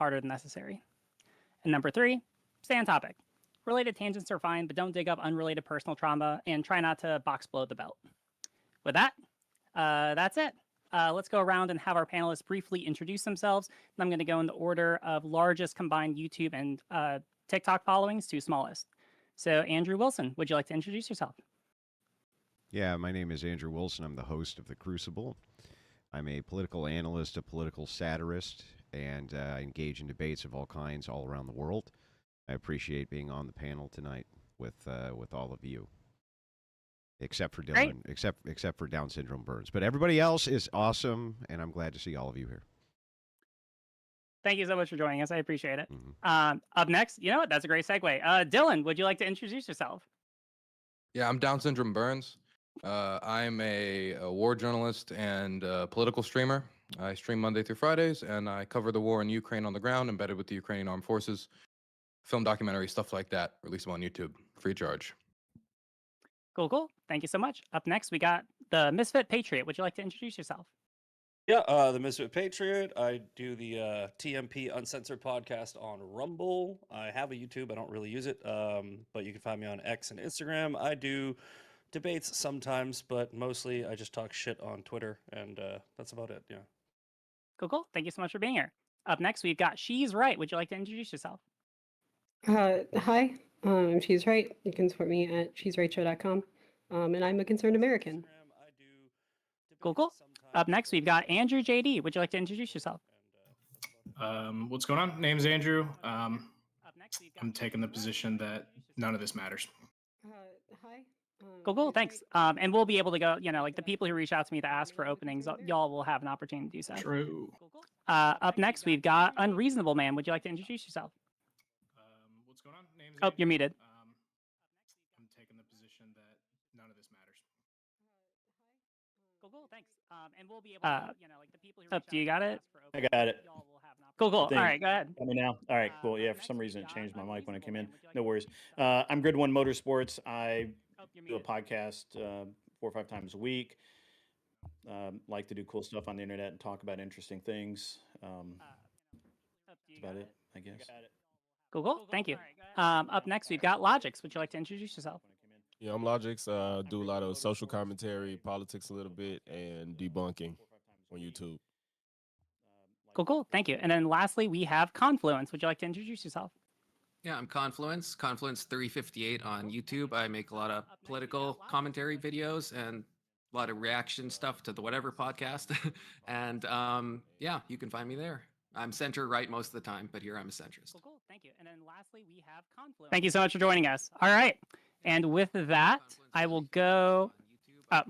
harder than necessary. And number 3, stay on topic. Related tangents are fine, but don't dig up unrelated personal trauma and try not to box below the belt. With that, that's it. Let's go around and have our panelists briefly introduce themselves. And I'm going to go in the order of largest combined YouTube and TikTok followings to smallest. So Andrew Wilson, would you like to introduce yourself? Yeah, my name is Andrew Wilson. I'm the host of The Crucible. I'm a political analyst, a political satirist, and I engage in debates of all kinds all around the world. I appreciate being on the panel tonight with all of you, except for Dylan, except for Down syndrome Burns. But everybody else is awesome, and I'm glad to see all of you here. Thank you so much for joining us. I appreciate it. Up next, you know what? That's a great segue. Dylan, would you like to introduce yourself? Yeah, I'm Down syndrome Burns. I'm a war journalist and political streamer. I stream Monday through Fridays, and I cover the war in Ukraine on the ground, embedded with the Ukrainian armed forces, film documentary, stuff like that. Release them on YouTube, free charge. Cool. Thank you so much. Up next, we got the Misfit Patriot. Would you like to introduce yourself? Yeah, the Misfit Patriot. I do the TMP Uncensored podcast on Rumble. I have a YouTube. I don't really use it, but you can find me on X and Instagram. I do debates sometimes, but mostly I just talk shit on Twitter, and that's about it. Yeah. Cool. Thank you so much for being here. Up next, we've got She's Right. Would you like to introduce yourself? Hi, I'm She's Right. You can support me at she'srightshow.com, and I'm a concerned American. Cool. Up next, we've got Andrew JD. Would you like to introduce yourself? What's going on? Name's Andrew. I'm taking the position that none of this matters. Hi. Cool. Thanks. And we'll be able to go, like the people who reach out to me to ask for openings, y'all will have an opportunity to do so. True. Up next, we've got Unreasonable Man. Would you like to introduce yourself? What's going on? Name's Andrew. You're muted. I'm taking the position that none of this matters. Cool. Thanks. And we'll be able to, like the people who reach out do you got it? I got it. Cool. All right, go ahead. Let me now. All right, cool. Yeah, for some reason it changed my mic when I came in. No worries. I'm Grid One Motorsports. I do a podcast 4 or 5 times a week. Like to do cool stuff on the internet and talk about interesting things. That's about it, I guess. Cool. Thank you. Up next, we've got Logix. Would you like to introduce yourself? Yeah, I'm Logix. Do a lot of social commentary, politics a little bit, and debunking on YouTube. Cool. Thank you. And then lastly, we have Confluence. Would you like to introduce yourself? Yeah, I'm Confluence 358 on YouTube. I make a lot of political commentary videos and a lot of reaction stuff to the Whatever podcast. And yeah, you can find me there. I'm center right most of the time, but here I'm a centrist. Cool. Thank you. And then lastly, we have Confluence. Thank you so much for joining us. All right. And with that, I will go.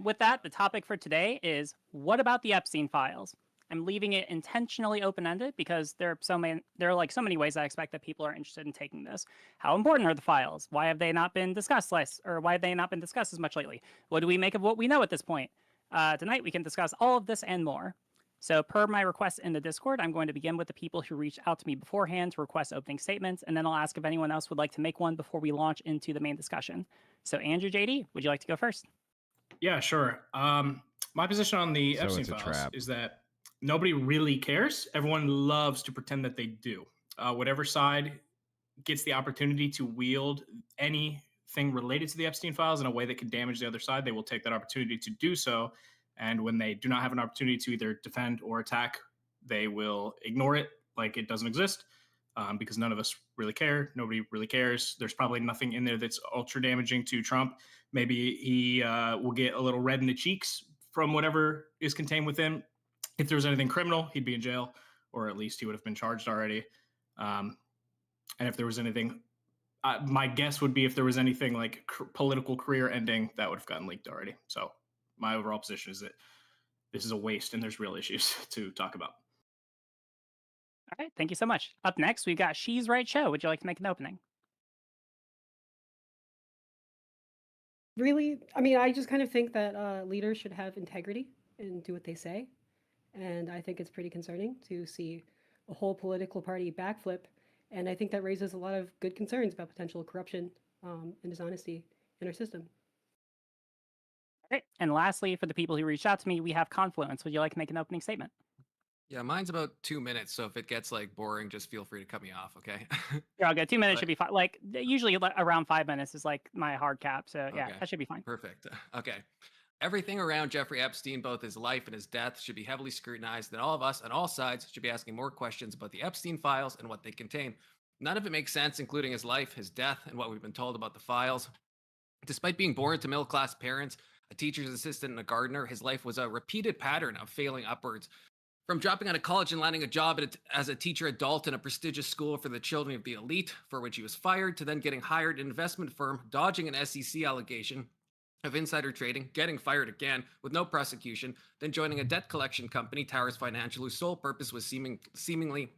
With that, the topic for today is, what about the Epstein files? I'm leaving it intentionally open-ended because there are so many ways I expect that people are interested in taking this. How important are the files? Why have they not been discussed less, or why have they not been discussed as much lately? What do we make of what we know at this point? Tonight we can discuss all of this and more. So per my request in the Discord, I'm going to begin with the people who reached out to me beforehand to request opening statements, and then I'll ask if anyone else would like to make one before we launch into the main discussion. So Andrew JD, would you like to go first? Yeah, sure. My position on the Epstein files is that nobody really cares. Everyone loves to pretend that they do. Whatever side gets the opportunity to wield anything related to the Epstein files in a way that could damage the other side, they will take that opportunity to do so. And when they do not have an opportunity to either defend or attack, they will ignore it like it doesn't exist, because none of us really care. Nobody really cares. There's probably nothing in there that's ultra damaging to Trump. Maybe he will get a little red in the cheeks from whatever is contained within. If there was anything criminal, he'd be in jail, or at least he would have been charged already. And if there was anything, my guess would be if there was anything like political career ending, that would have gotten leaked already. So my overall position is that this is a waste and there's real issues to talk about. All right, thank you so much. Up next, we've got She's Right Show. Would you like to make an opening? Really? I mean, I just kind of think that leaders should have integrity and do what they say. And I think it's pretty concerning to see a whole political party backflip. And I think that raises a lot of good concerns about potential corruption and dishonesty in our system. All right. And lastly, for the people who reached out to me, we have Confluence. Would you like to make an opening statement? Yeah, mine's about 2 minutes. So if it gets like boring, just feel free to cut me off. Okay. Yeah, I'll get 2 minutes But- should be fine. Like usually around 5 minutes is like my hard cap. So yeah, Okay. that should be fine. Perfect. Okay. Everything around Jeffrey Epstein, both his life and his death, should be heavily scrutinized, and all of us on all sides should be asking more questions about the Epstein files and what they contain. None of it makes sense, including his life, his death, and what we've been told about the files. Despite being born to middle-class parents, a teacher's assistant, and a gardener, his life was a repeated pattern of failing upwards. From dropping out of college and landing a job as a teacher adult in a prestigious school for the children of the elite, for which he was fired, to then getting hired at an investment firm, dodging an SEC allegation of insider trading, getting fired again with no prosecution, then joining a debt collection company, Towers Financial, whose sole purpose was seemingly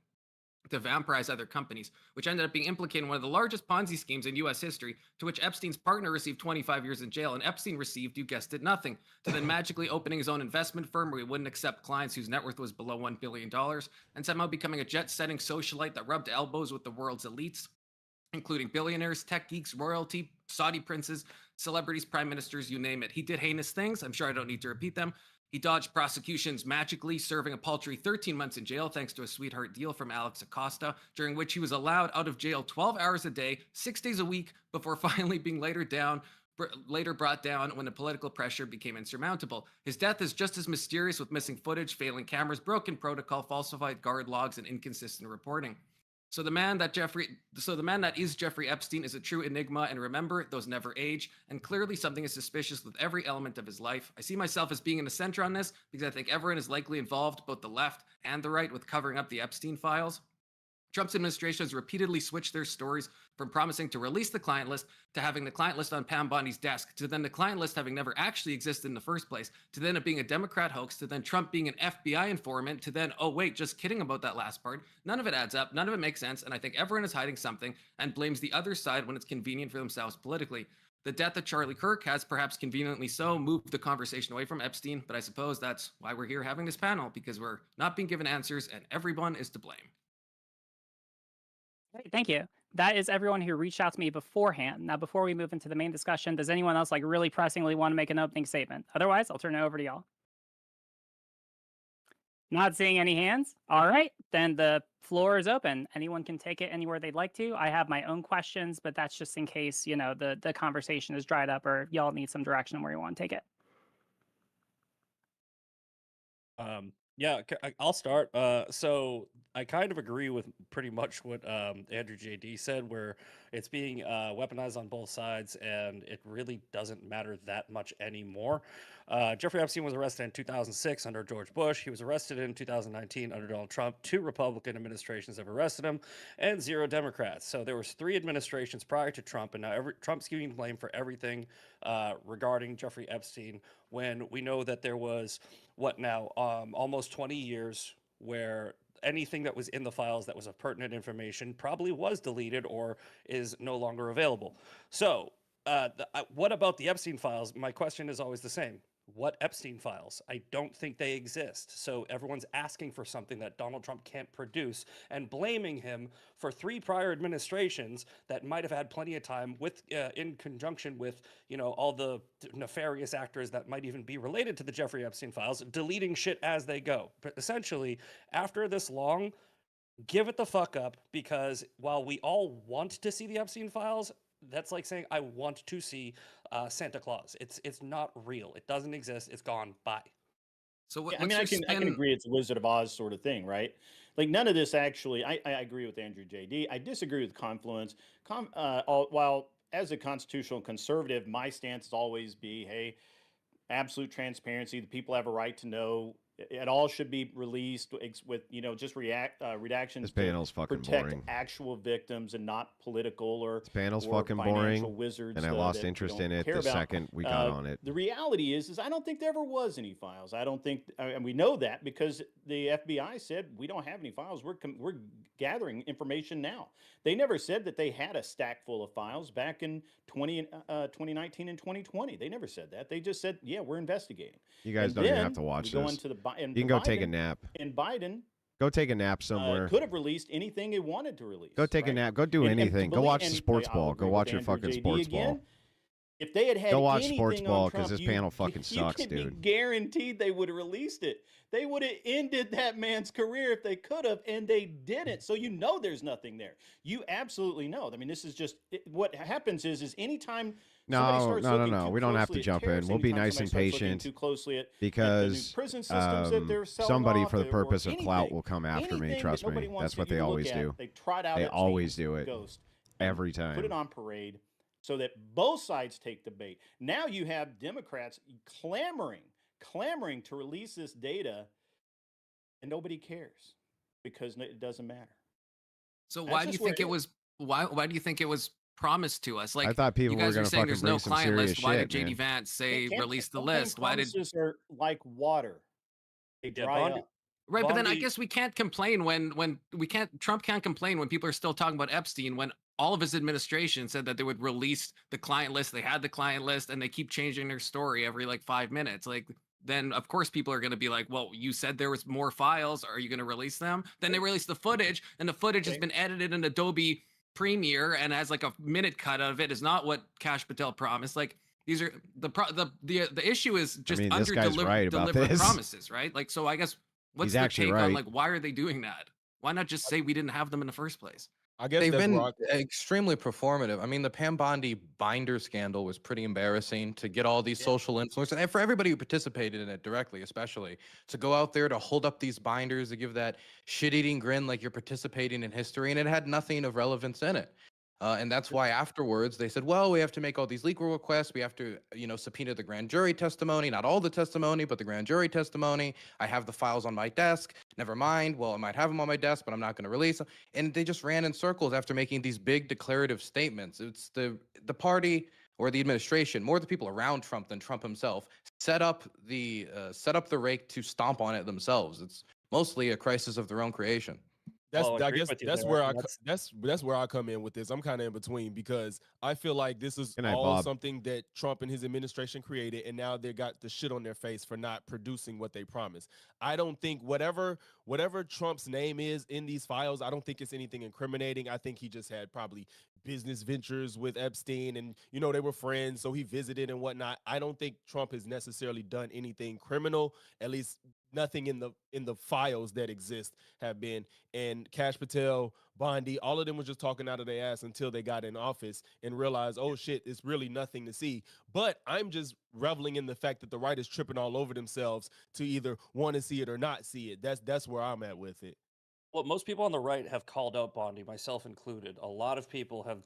to vampirize other companies, which ended up being implicated in one of the largest Ponzi schemes in U.S. history, to which Epstein's partner received 25 years in jail, and Epstein received, you guessed it, nothing, to then magically opening his own investment firm where he wouldn't accept clients whose net worth was below $1 billion, and somehow becoming a jet-setting socialite that rubbed elbows with the world's elites, including billionaires, tech geeks, royalty, Saudi princes, celebrities, prime ministers, you name it. He did heinous things. I'm sure I don't need to repeat them. He dodged prosecutions magically, serving a paltry 13 months in jail thanks to a sweetheart deal from Alex Acosta, during which he was allowed out of jail 12 hours a day, 6 days a week, before finally being later brought down when the political pressure became insurmountable. His death is just as mysterious, with missing footage, failing cameras, broken protocol, falsified guard logs, and inconsistent reporting. So the man that is Jeffrey Epstein is a true enigma, and remember, those never age, and clearly something is suspicious with every element of his life. I see myself as being in the center on this because I think everyone is likely involved, both the left and the right, with covering up the Epstein files. Trump's administration has repeatedly switched their stories from promising to release the client list to having the client list on Pam Bondi's desk, to then the client list having never actually existed in the first place, to then it being a Democrat hoax, to then Trump being an FBI informant, to then, oh wait, just kidding about that last part. None of it adds up, none of it makes sense, and I think everyone is hiding something and blames the other side when it's convenient for themselves politically. The death of Charlie Kirk has, perhaps conveniently so, moved the conversation away from Epstein, but I suppose that's why we're here having this panel, because we're not being given answers and everyone is to blame. Great, thank you. That is everyone who reached out to me beforehand. Now, before we move into the main discussion, does anyone else like really pressingly want to make an opening statement? Otherwise, I'll turn it over to y'all. Not seeing any hands. All right, then the floor is open. Anyone can take it anywhere they'd like to. I have my own questions, but that's just in case, you know, the conversation is dried up or y'all need some direction where you want to take it. Yeah, I'll start. So I kind of agree with pretty much what Andrew JD said, where it's being weaponized on both sides, and it really doesn't matter that much anymore. Jeffrey Epstein was arrested in 2006 under George Bush. He was arrested in 2019 under Donald Trump. 2 Republican administrations have arrested him, and 0 Democrats. So there was 3 administrations prior to Trump, and now Trump's giving blame for everything regarding Jeffrey Epstein, when we know that there was, almost 20 years where anything that was in the files that was of pertinent information probably was deleted or is no longer available. So what about the Epstein files? My question is always the same. What Epstein files? I don't think they exist. So everyone's asking for something that Donald Trump can't produce and blaming him for 3 prior administrations that might have had plenty of time with, in conjunction with, all the nefarious actors that might even be related to the Jeffrey Epstein files, deleting shit as they go. But essentially, after this long, give it the fuck up, because while we all want to see the Epstein files, that's like saying I want to see Santa Claus. It's not real. It doesn't exist. It's gone. Bye. So I can agree it's a Wizard of Oz sort of thing, right? Like none of this actually. I agree with Andrew JD. I disagree with Confluence. While as a constitutional conservative, my stance has always be, hey, absolute transparency. The people have a right to know. It all should be released with, just redactions. This panel's fucking protect boring. Actual victims and not political or This panel's or fucking financial boring, wizards and I that lost we interest don't in it care the about. second we got on it. The reality is I don't think there ever was any files. I don't think, and we know that because the FBI said we don't have any files. We're gathering information now. They never said that they had a stack full of files back in 2019 and 2020. They never said that. They just said, yeah, we're investigating. You guys And don't even then have to watch we go this. into You can go take a nap. And Biden Go take a nap somewhere. could have released anything he wanted to release. Go take a right? nap. Go do And anything. Go watch the sports I'll ball. Go agree watch with your Andrew fucking JD sports again. ball. If they had Go watch anything sports on ball Trump, because this panel fucking you sucks, can dude. be guaranteed they would have released it. They would have ended that man's career if they could have, and they didn't. So there's nothing there. You absolutely know. I mean, this is just what happens is anytime somebody No, starts no, no, looking no. too We don't have to closely at jump in. tariffs, We'll be anytime nice and somebody starts looking patient too closely at the new because prison systems that they're selling somebody off, for the or purpose of clout anything, will come after me. anything Trust that nobody me. wants That's what you they to look always at, do. They trot out They Epstein always do it ghost every and put it time. on parade so that both sides take the bait. Now you have Democrats clamoring to release this data, and nobody cares because it doesn't matter. So That's why do you just where think it it was? Why do you think it was promised to us? I Like thought people you were guys are going to saying fucking there's bring no some client serious list. Why did shit, JD man. Vance say release the Campaign list? Why did promises are like water. They dry Bondi, up. Right, but then I Bondi- guess we can't complain when we can't. Trump can't complain when people are still talking about Epstein when all of his administration said that they would release the client list. They had the client list, and they keep changing their story every like 5 minutes. Like then of course people are going to be like, well, you said there was more files. Are you going to release them? Then they release the footage, and the footage has been edited in Adobe Premiere and has like a minute cut of it. Is not what Kash Patel promised. Like these are the issue is just I mean, this under guy's right about delivered this. promises, right? Like so I guess. What's He's the actually take on right. like why are they doing that? Why not just say we didn't have them in the first place? I guess They've that's been where extremely performative. I mean, the Pam Bondi binder scandal was pretty embarrassing to get all these social influencers, and for everybody who participated in it directly, especially, to go out there to hold up these binders, to give that shit-eating grin like you're participating in history, and it had nothing of relevance in it. And that's why afterwards they said, well, we have to make all these legal requests. We have to, subpoena the grand jury testimony, not all the testimony, but the grand jury testimony. I have the files on my desk. Never mind. Well, I might have them on my desk, but I'm not going to release them. And they just ran in circles after making these big declarative statements. It's the party or the administration, more the people around Trump than Trump himself, set up the rake to stomp on it themselves. It's mostly a crisis of their own creation. I guess that's where that's where I come in with this. I'm kind of in between because I feel like this is all something that Trump and his administration created, and now they got the shit on their face for not producing what they promised. I don't think whatever Trump's name is in these files, I don't think it's anything incriminating. I think he just had probably business ventures with Epstein, and they were friends, so he visited and whatnot. I don't think Trump has necessarily done anything criminal, at least nothing in the files that exist have been. And Kash Patel, Bondi, all of them was just talking out of their ass until they got in office and realized, oh shit, it's really nothing to see. But I'm just reveling in the fact that the right is tripping all over themselves to either want to see it or not see it. That's where I'm at with it. Well, most people on the right have called out Bondi, myself included. A lot of people have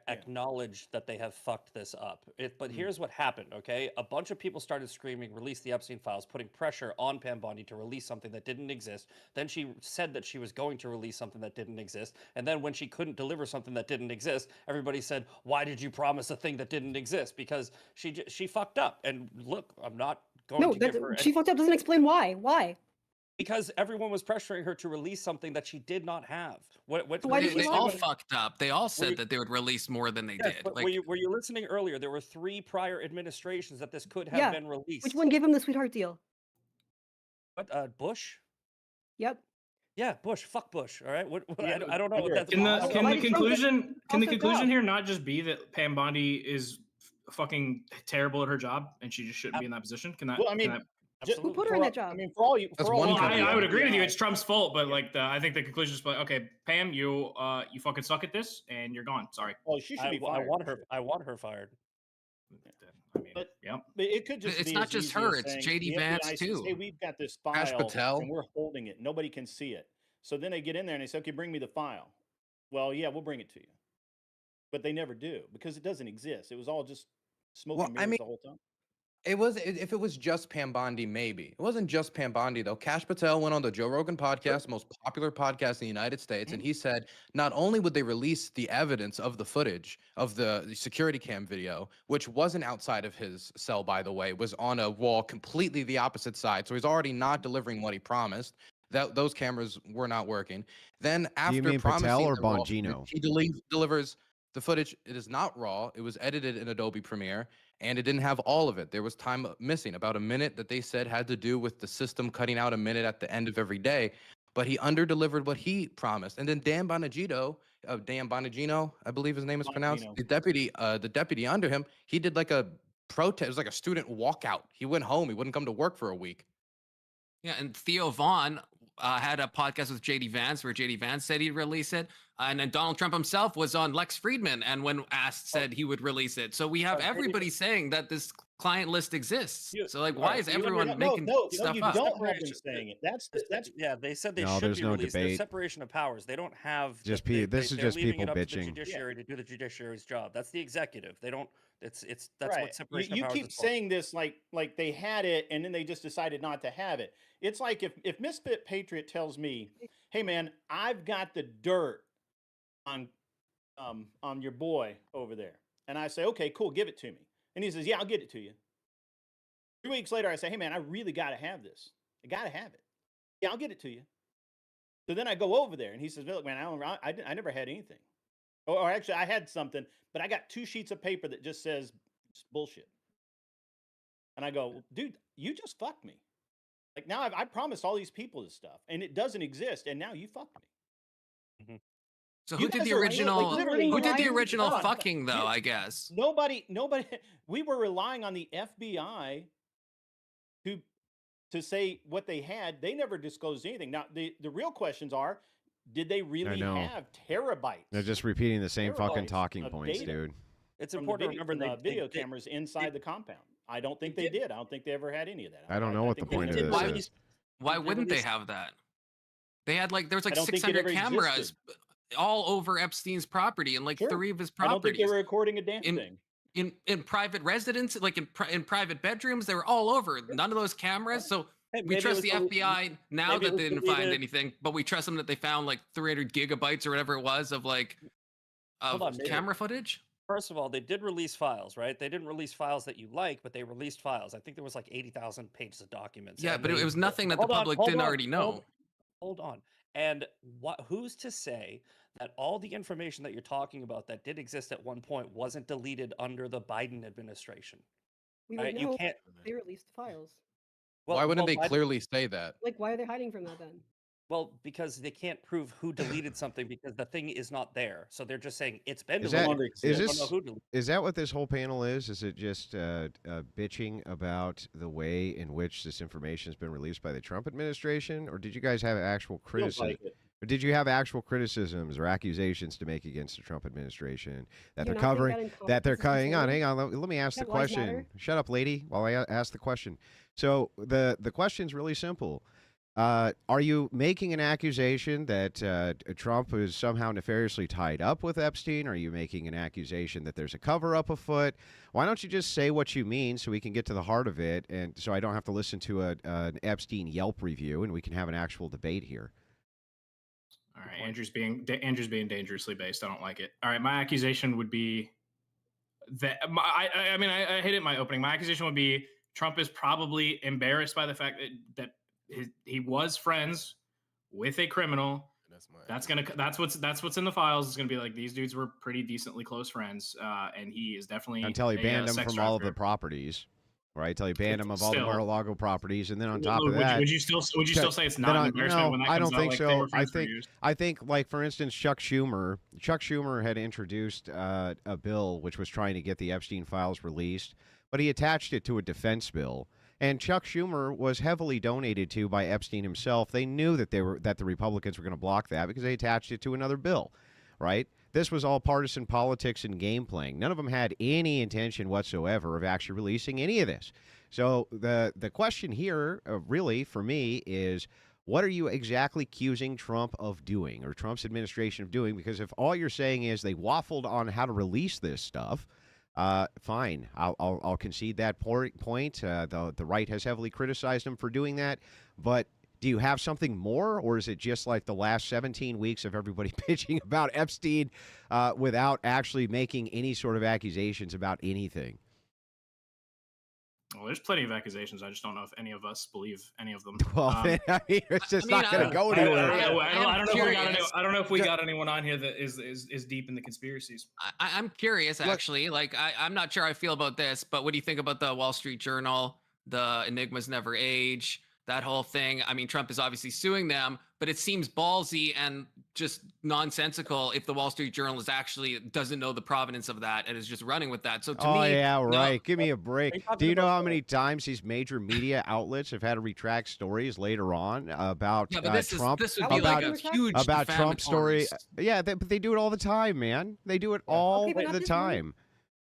acknowledged that they have fucked this up. But here's what happened, okay? A bunch of people started screaming, release the Epstein files, putting pressure on Pam Bondi to release something that didn't exist. Then she said that she was going to release something that didn't exist. And then when she couldn't deliver something that didn't exist, everybody said, why did you promise a thing that didn't exist? Because she fucked up. And look, I'm not going to give her... she fucked up doesn't explain why. Why? Because everyone was pressuring her to release something that she did not have. They all fucked up. They all said that they would release more than they did. But like, were you listening earlier? There were 3 prior administrations that this could have been released. Which one gave him the sweetheart deal? What? Bush? Yep. Yeah, Bush. Fuck Bush. All right. I don't know what that's. Can the conclusion here not just be that Pam Bondi is fucking terrible at her job and she just shouldn't be in that position? Can that? Well, I mean, who put her in that job? I mean, for all you, I would agree with you. It's Trump's fault, but I think the conclusion is like, okay, Pam, you fucking suck at this, and you're gone. Sorry. Well, she should be fired. I want her fired. I mean, but it could just it's be not just her. It's JD Vance too. Hey, we've got this file, and we're holding it. Nobody can see it. So then they get in there and they say, okay, bring me the file. Well, yeah, we'll bring it to you. But they never do because it doesn't exist. It was all just smoke and mirrors the whole time. If it was just Pam Bondi, maybe. It wasn't just Pam Bondi, though. Kash Patel went on the Joe Rogan podcast, most popular podcast in the United States, and he said not only would they release the evidence of the footage of the security cam video, which wasn't outside of his cell, by the way, was on a wall completely the opposite side, so he's already not delivering what he promised. Those cameras were not working. Then after you mean promising Patel or Bongino? He delivers the footage. It is not raw. It was edited in Adobe Premiere. And it didn't have all of it. There was time missing, about a minute that they said had to do with the system cutting out a minute at the end of every day. But he underdelivered what he promised. And then Dan Bonagito Dan Bonagino, I believe his name is pronounced. Bonagino. The deputy under him, he did like a protest. It was like a student walkout. He went home. He wouldn't come to work for a week. Yeah, and Theo Vaughn had a podcast with JD Vance where JD Vance said he'd release it. And then Donald Trump himself was on Lex Friedman and when asked said he would release it. So we have everybody saying that this client list exists. So like, why is everyone making stuff you up? don't have them saying it. That's yeah. They said they No, should there's be no released. There's debate. separation of powers. They don't have Just they, this is they're just leaving people it up to the bitching. judiciary to do the judiciary's job. That's the executive. They don't. It's that's right. what separation You of powers keep is for. saying this like they had it and then they just decided not to have it. It's like if Misfit Patriot tells me, "Hey man, I've got the dirt on your boy over there," and I say, "Okay, cool, give it to me," and he says, "Yeah, I'll get it to you." 3 weeks later, I say, "Hey man, I really got to have this. I got to have it." "Yeah, I'll get it to you." So then I go over there and he says, "Look, man, I never had anything. Or actually, I had something, but I got 2 sheets of paper that just says bullshit." And I go, "Dude, you just fucked me. Like now I promised all these people this stuff and it doesn't exist. And now you fucked me." So You who did guys the are original? literally Who did the lying. original Hold on. fucking though? I guess. Nobody. We were relying on the FBI to say what they had. They never disclosed anything. Now the real questions are, did they really have terabytes? They're just repeating the same fucking Terabytes talking of points, data dude. It's from important to remember the video they cameras inside the compound. I don't think they did. I don't think they ever had any of that. I don't know what the think they point of did this release- is. Why wouldn't they have that? They had like there was like I don't think it 600 ever cameras existed. all over Epstein's property and like Sure. 3 of his I don't think they properties were recording a damn thing. in private residence, like in private bedrooms. They were all over. None of those cameras. So Hey, we maybe it trust was the FBI now maybe it that was they didn't find deleted. anything, but we trust them that they found like 300 gigabytes or whatever it was of like Hold on, maybe- camera footage. First of all, they did release files, right? They didn't release files that you like, but they released files. I think there was like 80,000 pages of documents. Yeah, and but they- it was nothing that the Hold on, public hold didn't on, already know. Hold on. And who's to say that all the information that you're talking about that did exist at one point wasn't deleted under the Biden administration? We Right? would You know can't. they released the files. Why wouldn't they Biden- clearly say that? Like, why are they hiding from that then? Well, because they can't prove who deleted something because the thing is not there. So they're just saying it's been Is deleted. that, They is, don't this, know who deleted it. is that what this whole panel is? Is it just bitching about the way in which this information has been released by the Trump administration? Or did you guys have actual criticism? like it. Or did you have actual criticisms or accusations to make against the Trump administration that Do they're you not think covering? That they're incompetence is hang on. Let me ask the That lies question. matter? Shut up, lady, while I ask the question. So the question's really simple. Are you making an accusation that Trump is somehow nefariously tied up with Epstein? Are you making an accusation that there's a cover-up afoot? Why don't you just say what you mean so we can get to the heart of it, and so I don't have to listen to an Epstein Yelp review, and we can have an actual debate here? All right, Andrew's being dangerously based. I don't like it. All right, my accusation would be that I mean I hit it in my opening. My accusation would be Trump is probably embarrassed by the fact that he was friends with a criminal. That's what's in the files. It's gonna be like these dudes were pretty decently close friends, and he is definitely Until he banned him sex from all of the trafficker. properties. Right, till he banned him of all the Still. Mar-a-Lago properties, and then on top Would of that, would you still say it's not an embarrassment when that I comes don't out, think like, they so. were friends for years? I think, like for instance, Chuck Schumer had introduced a bill which was trying to get the Epstein files released, but he attached it to a defense bill. And Chuck Schumer was heavily donated to by Epstein himself. They knew that the Republicans were going to block that because they attached it to another bill, right? This was all partisan politics and game playing. None of them had any intention whatsoever of actually releasing any of this. So the question here, really, for me, is what are you exactly accusing Trump of doing or Trump's administration of doing? Because if all you're saying is they waffled on how to release this stuff, fine. I'll concede that point. The right has heavily criticized him for doing that. But do you have something more, or is it just like the last 17 weeks of everybody bitching about Epstein without actually making any sort of accusations about anything? Well, there's plenty of accusations. I just don't know if any of us believe any of them. Well, I mean, it's just not going to go I anywhere. don't know if we got anyone on here that is deep in the conspiracies. I'm curious, actually. Like, I'm not sure how I feel about this, but what do you think about the Wall Street Journal, the Enigmas Never Age, that whole thing. I mean, Trump is obviously suing them, but it seems ballsy and just nonsensical if the Wall Street Journal is actually doesn't know the provenance of that and is just running with that. So to me, yeah, right. no. Give me a break. Do you know how many times these major media outlets have had to retract stories later on about Trump? This would be like a huge about Trump story. defamatory. Yeah, but they do it all the time, man. They do it all Okay, but not the this time.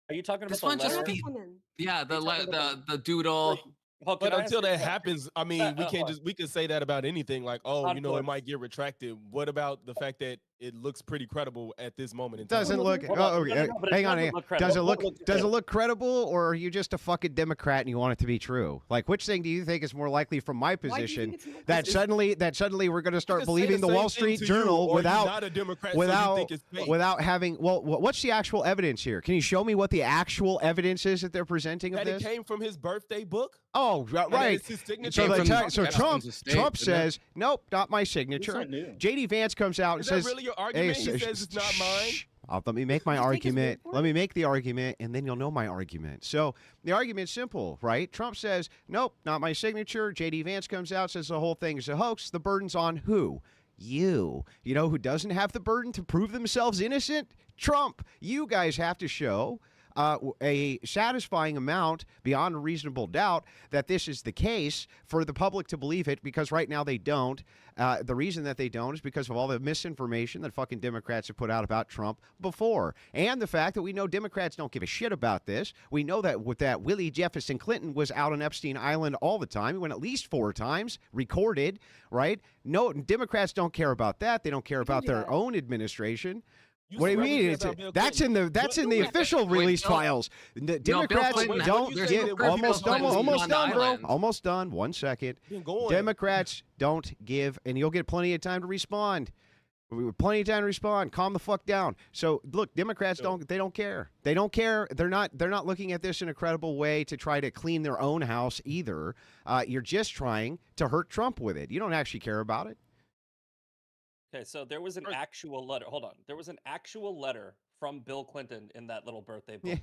Are you talking about This the one just letter? be- One then. Yeah, the doodle. Well, can But I ask until you a that question? happens, I mean, we can say that about anything. Like, oh, you know, it Conflict. might get retracted. What about the fact that it looks pretty credible at this moment in It time? doesn't look. Hold on. Oh, No, no, no, but it hang on. doesn't look Does it credible. look? What looks Does it credible? look credible, or are you just a fucking Democrat and you want it to be true? Like, which thing do you think is more likely, from my Why do you position, think it's that suddenly we're going to You start can say believing the same Wall thing Street to you, Journal or you're not a Democrat, so you think it's fake. without having? Well, what's the actual evidence here? Can you show me what the actual evidence is that they're presenting of That it this? came from his birthday book? Oh, And right. it's his signature? So, came from so Trump Epstein's estate, Trump didn't it? says, nope, not my It's signature. not new. JD Vance comes out and Is that says, really your argument? Hey, He says it's not mine? shh. Let me make my Just take his word argument. for Let it. me make the argument, and then you'll know my argument. So the argument's simple, right? Trump says, nope, not my signature. JD Vance comes out, says the whole thing is a hoax. The burden's on who? You. You know who doesn't have the burden to prove themselves innocent? Trump. You guys have to show a satisfying amount beyond a reasonable doubt that this is the case for the public to believe it, because right now they don't. The reason that they don't is because of all the misinformation that fucking Democrats have put out about Trump before. And the fact that we know Democrats don't give a shit about this. We know that with that Willie Jefferson Clinton was out on Epstein Island all the time. He went at least 4 times, recorded, right? No, Democrats don't care about that. They don't care about you their that. own administration. You What do you rather mean? care It's about Bill that's in the Clinton. official Wait, release Bill- files. The Democrats Clinton- don't Bill give Clinton- almost Bill done, Clinton almost was on the done, bro. island. Almost done. 1 second. Been going. Democrats don't give, and you'll get plenty of time to respond. Plenty of time to respond. Calm the fuck down. So look, Democrats don't care. They don't care. They're not looking at this in a credible way to try to clean their own house either. You're just trying to hurt Trump with it. You don't actually care about it. Okay, so there was an actual letter. Hold on. There was an actual letter from Bill Clinton in that little birthday book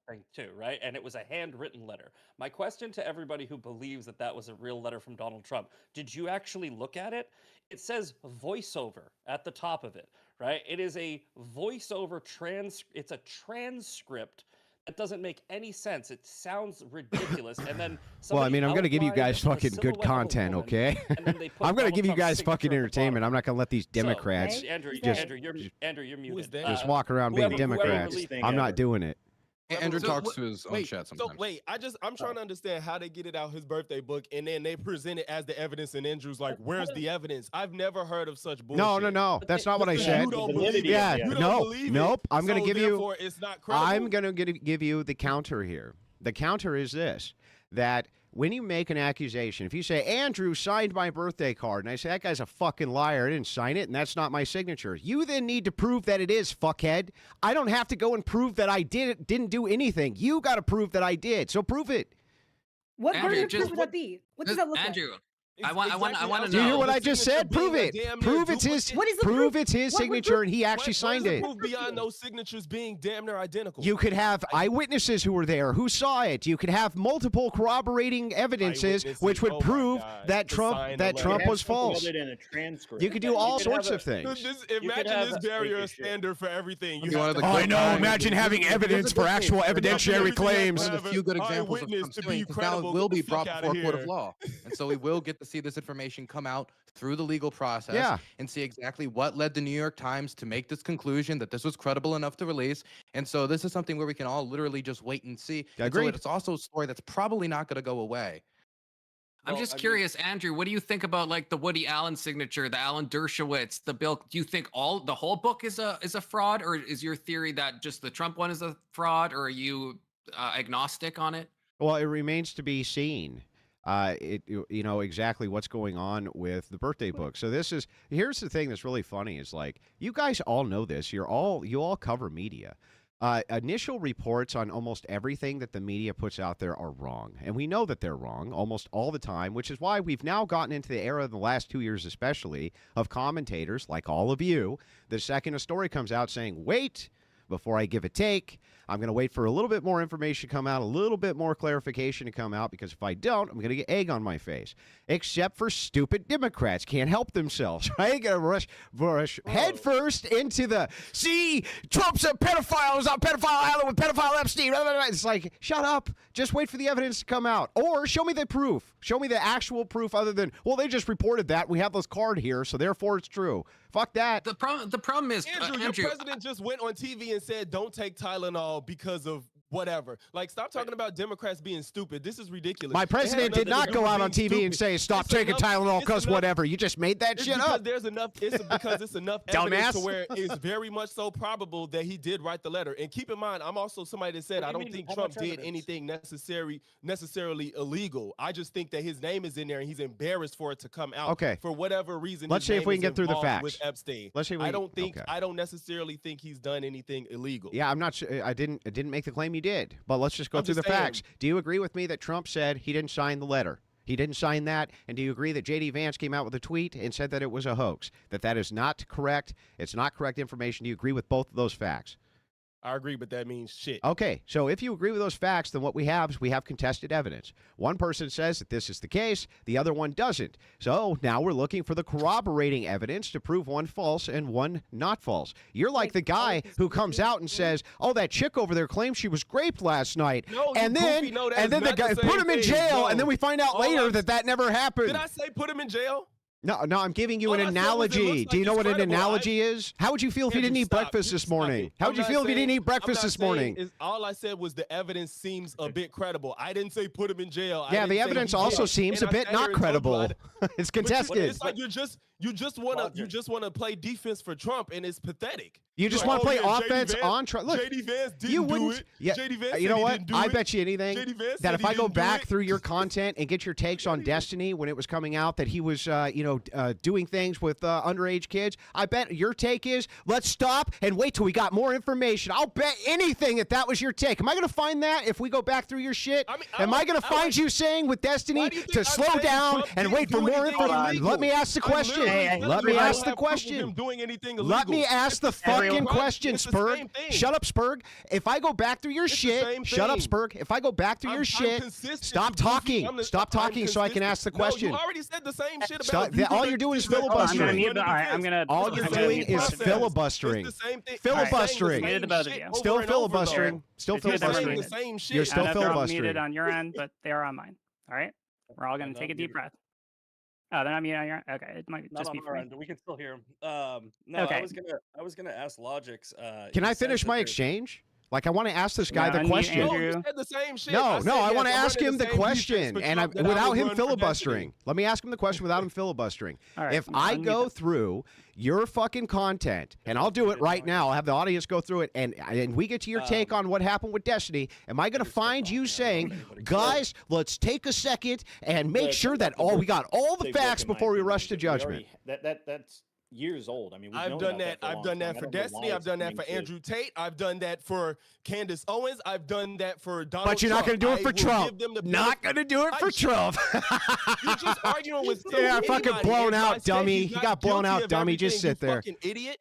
thing too, right? And it was a handwritten letter. My question to everybody who believes that that was a real letter from Donald Trump, did you actually look at it? It says voiceover at the top of it, right? It is a voiceover it's a transcript that doesn't make any sense. It sounds ridiculous. And then Well, I mean, I'm going to give you guys outlined a fucking good silhouette of a content, woman, okay? and then they put I'm going to Donald give you Trump's guys fucking signature at the entertainment. bottom. I'm not going to let these So, Democrats Okay. Andrew, Just- you're muted. that? just walk around being whoever Democrats. released- I'm not doing it. Andrew So talks what- to his own Wait, chat so sometimes. wait, I'm trying to understand how they get it out his birthday book and then they present it as the evidence, and Andrew's like, "Where's the evidence?" I've never heard of such bullshit. No. That's not what I You said. don't believe it. Yeah, You don't no, believe it. nope. I'm going to So give you. therefore, it's not credible. I'm going to give you the counter here. The counter is this: that when you make an accusation, if you say Andrew signed my birthday card, and I say that guy's a fucking liar, I didn't sign it, and that's not my signature, you then need to prove that it is, fuckhead. I don't have to go and prove that I didn't do anything. You got to prove that I did. So prove it. What Andrew, burden of just proof would that be? What does that look Andrew, like? I want to Do you hear know. what I just said? Prove it. Prove it's his. What is the Prove proof? it's his What would signature, prove- and he actually signed it. Proof beyond those signatures being damn near identical. You could have eyewitnesses who were there, who saw it. You could have multiple corroborating evidences, Eyewitnesses, which would oh my prove God, that to Trump sign that the Trump letter. was false. Other than a transcript. You could do all could sorts have of things. Imagine have this a- barrier Shit. standard for everything. You have wanted to the have I know, eyewitnesses. imagine having Here's the evidence good for thing. actual Not evidentiary everything claims. has One to of the have few good an examples of eyewitness Trump to suing, be 'cause now it credible. will Get be the brought fuck before outta court of here. law, and so we will get to see this information come out through the legal process Yeah. and see exactly what led the New York Times to make this conclusion that this was credible enough to release. And so this is something where we can all literally just wait and see. And so Agreed. it's also a story that's probably not going to go away. I'm Well, just I mean- curious, Andrew. What do you think about like the Woody Allen signature, the Alan Dershowitz, the Bill? Do you think the whole book is a fraud, or is your theory that just the Trump one is a fraud, or are you agnostic on it? Well, it remains to be seen. You know exactly what's going on with the birthday book. So here's the thing that's really funny is like you guys all know this. You all cover media. Initial reports on almost everything that the media puts out there are wrong. And we know that they're wrong almost all the time, which is why we've now gotten into the era of the last 2 years especially of commentators like all of you. The second a story comes out saying, wait, before I give a take. I'm going to wait for a little bit more information to come out, a little bit more clarification to come out, because if I don't, I'm going to get egg on my face. Except for stupid Democrats. Can't help themselves, right? Going to rush head first into the, see, Trump's a pedophile, is on pedophile island with pedophile Epstein. It's like, shut up. Just wait for the evidence to come out. Or show me the proof. Show me the actual proof other than, well, they just reported that. We have this card here, so therefore it's true. Fuck that. The problem is, Andrew, your president just went on TV and said, don't take Tylenol because of whatever. Like, stop talking about Democrats being stupid. This is ridiculous. My president did not go out on TV and say, stop taking Tylenol because whatever. You just made that shit up. There's enough, because it's enough evidence to where it's very much so probable that he did write the letter. And keep in mind, I'm also somebody that said I don't think Trump did anything necessarily illegal. I just think that his name is in there and he's embarrassed for it to come out. Okay. For whatever reason. Let's see if we can get through the facts. With Epstein. Let's see if we I don't necessarily think he's done anything illegal. Yeah, I'm not sure. I didn't make the claim you did, but let's just go through the facts. Do you agree with me that Trump said he didn't sign the letter? He didn't sign that. And do you agree that J.D. Vance came out with a tweet and said that it was a hoax? That is not correct. It's not correct information. Do you agree with both of those facts? I agree, but that means shit. Okay, so if you agree with those facts, then what we have is we have contested evidence. One person says that this is the case, the other one doesn't. So now we're looking for the corroborating evidence to prove one false and one not false. You're like the guy who comes out and says, oh, that chick over there claims she was raped last night. No, and then the guy put him in jail, and then we find out later that never happened. Did I say put him in jail? No, I'm giving you an analogy. Do you know what an analogy is? How would you feel if you didn't eat breakfast this morning? How would you feel if you didn't eat breakfast this morning? All I said was the evidence seems a bit credible. I didn't say put him in jail. Yeah, the evidence also seems a bit not credible. It's contested. It's like you just want to play defense for Trump, and it's pathetic. You just want to play offense on Trump. Look, J.D. Vance didn't do it. Yeah, J.D. Vance you know what? didn't do I it. bet you anything that if I go back through your content and get your takes on Destiny when it was coming out that he was, doing things with underage kids, I bet your take is let's stop and wait till we got more information. I'll bet anything that was your take. Am I going to find that if we go back through your shit? Am I going to find you saying with Destiny to slow down and wait for more information? Let me ask the question. Let me ask the question. Let me ask the fucking question, Spurg. Shut up, Spurg. If I go back through your shit, shut up, Spurg. If I go back through your shit, stop talking. Stop talking so I can ask the question. You already said the same shit about all you're doing is filibustering. All you're doing is filibustering. Filibustering. Still filibustering. Still filibustering. You're still filibustering. Muted on your end, but they are on mine. All right. We're all going to take a deep breath. Oh, they're not muted on your end. Okay, it might just be our end. We can still hear them. No, okay. I was gonna ask Logic's. Can I finish my exchange? Like, I want to ask this guy the question. No, you said the same shit. No, I want to ask him the question, and without him filibustering. Let me ask him the question without him filibustering. Right, if I go through your fucking content, and I'll do it right now, I'll have the audience go through it, and we get to your take on what happened with Destiny, am I going to find you saying, guys, let's take a second and make sure that we got all the facts before we rush to judgment? That's years old. I mean, I've done that. I've done that for Destiny. I've done that for Andrew Tate. I've done that for Candace Owens. I've done that for Donald Trump. But you're not going to do it for Trump. Not going to do it for Trump. You're just arguing with fucking blown out, dummy. He got blown out, dummy. Just sit there. Fucking idiot.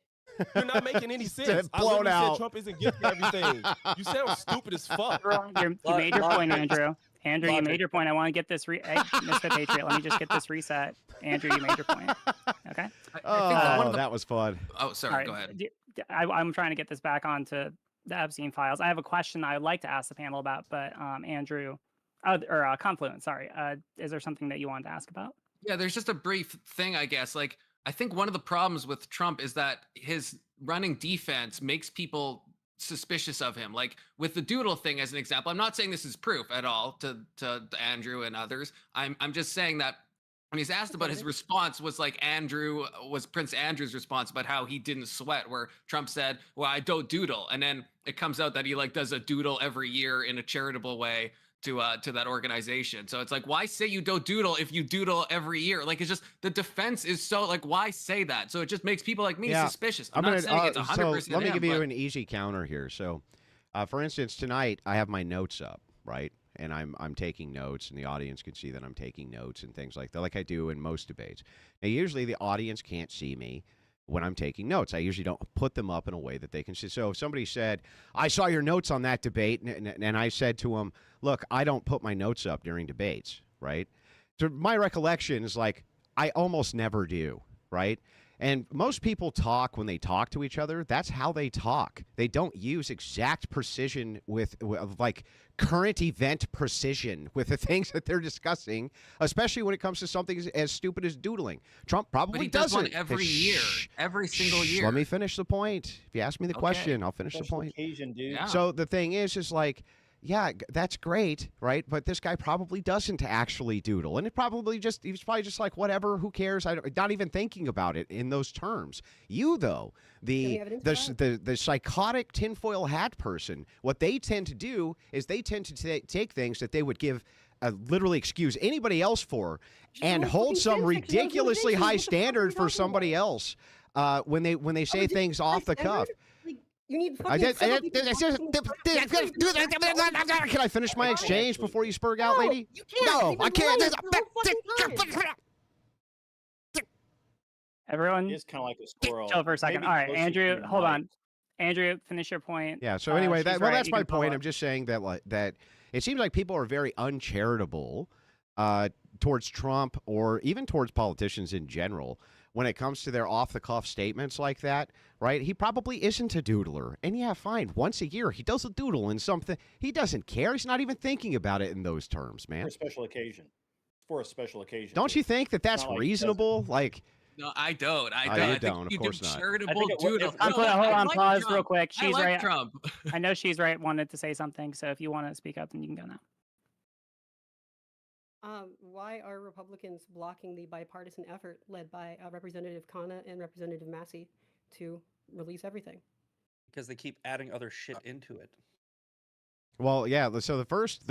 You're not making any sense. Blown out. Said Trump isn't guilty of everything. You sound stupid as fuck. You made your point, Andrew. Andrew, you made your point. I want to get this Mr. Patriot. Let me just get this reset. Andrew, you made your point. Okay. That was fun. Oh, sorry. Right. Go ahead. I'm trying to get this back onto the Epstein files. I have a question I'd like to ask the panel about, but Andrew, or Confluent, sorry. Is there something that you wanted to ask about? Yeah, there's just a brief thing, I guess. Like, I think one of the problems with Trump is that his running defense makes people suspicious of him. Like with the doodle thing as an example, I'm not saying this is proof at all to Andrew and others. I'm just saying that when he's asked about his response was Prince Andrew's response about how he didn't sweat, where Trump said, well, I don't doodle. And then it comes out that he does a doodle every year in a charitable way to that organization. So it's like, why say you don't doodle if you doodle every year? Like, it's just the defense is so why say that? So it just makes people like me suspicious. I'm not saying it's 100%. So let me give you an easy counter here. So, for instance, tonight I have my notes up, right? And I'm taking notes, and the audience can see that I'm taking notes and things like that, like I do in most debates. Now, usually the audience can't see me when I'm taking notes. I usually don't put them up in a way that they can see. So if somebody said, I saw your notes on that debate, and I said to them, look, I don't put my notes up during debates, right? So my recollection is like, I almost never do, right? And most people talk when they talk to each other. That's how they talk. They don't use exact precision with like current event precision with the things that they're discussing, especially when it comes to something as stupid as doodling. Trump probably does doesn't. one every year, every single year. Let me finish the point. If you ask me the question, I'll finish the point. Occasion, dude. Yeah. So the thing is like, yeah, that's great, right? But this guy probably doesn't actually doodle, and he's probably just like, whatever, who cares? Not even thinking about it in those terms. You though, the psychotic tinfoil hat person, what they tend to do is they tend to take things that they would give literally excuse anybody else for, and hold some ridiculously high standard for somebody else when they say things off the cuff. You need Can I finish my exchange before you spurg out, lady? You can't. No, I can't. Everyone, It's kind of like a squirrel. chill for a second. Maybe All right, closer to Andrew, your hold mic. on. Andrew, finish your point. Yeah. So anyway, she's right. that's You my can follow point. up. I'm just saying that it seems like people are very uncharitable towards Trump or even towards politicians in general when it comes to their off-the-cuff statements like that, right? He probably isn't a doodler. And yeah, fine. Once a year, he does a doodle in something. He doesn't care. He's not even thinking about it in those terms, man. For a special occasion. For a special occasion. Don't you think that that's Not like reasonable? Like, No, I don't. I Oh, don't. you I think don't, of you course do not. charitable doodle. Hold No, on, I like pause Trump. real quick. I She's like right. Trump. I know she's right. Wanted to say something. So if you want to speak up, then you can go now. Why are Republicans blocking the bipartisan effort led by Representative Khanna and Representative Massey to release everything? Because they keep adding other shit into it. well, yeah. So the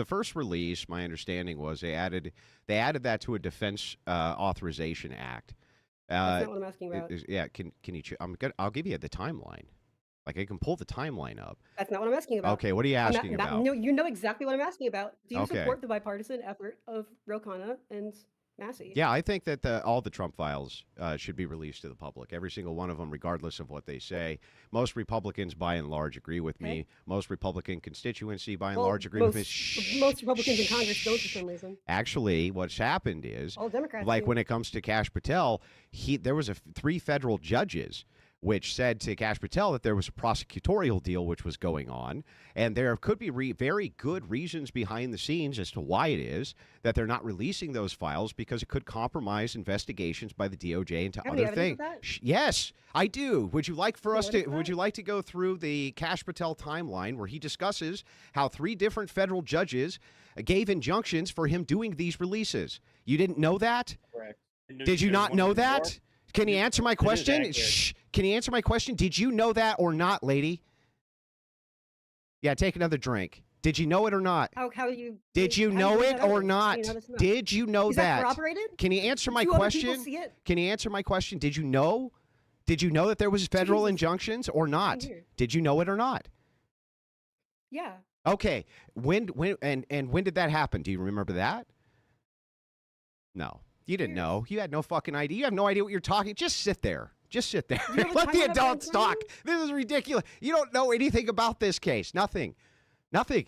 first release, my understanding was they added that to a Defense Authorization Act. That's not what I'm asking about. Can you? I'll give you the timeline. Like I can pull the timeline up. That's not what I'm asking about. Okay, what are you asking about? No, you know exactly what I'm asking about. Do you Okay. support the bipartisan effort of Ro Khanna and Massey? Yeah, I think that all the Trump files should be released to the public. Every single one of them, regardless of what they say. Most Republicans, by and large, agree with me. Most Republican constituency, by and large, agree with me. Most Republicans in Congress don't for some reason. Actually, what's happened is, All Democrats like do. when it comes to Kash Patel, there was 3 federal judges which said to Kash Patel that there was a prosecutorial deal which was going on, and there could be very good reasons behind the scenes as to why it is that they're not releasing those files, because it could compromise investigations by the DOJ into Have any other evidence things. of that? Yes, I do. Would you like for us What to? is that? Would you like to go through the Kash Patel timeline where he discusses how 3 different federal judges gave injunctions for him doing these releases? You didn't know that? Correct. Did you not know that? Can you answer my question? accurate. Shh. Can you answer my question? Did you know that or not, lady? Yeah, take another drink. Did you know it or not? How you? Did you how know bring it that or evidence? not? How do you know this enough? Did you know Is that corroborated? Can you answer my Do other people question? see it? Can you answer my question? Did you know? Did you know that there was federal Jesus. injunctions or not? here. Did you know it or not? Yeah. Okay. When did that happen? Do you remember that? No. You didn't know. You had no fucking idea. You have no idea what you're talking. Just sit there. Just sit there. You have a Let the timeline of adults that talk. time? This is ridiculous. You don't know anything about this case. Nothing. Nothing.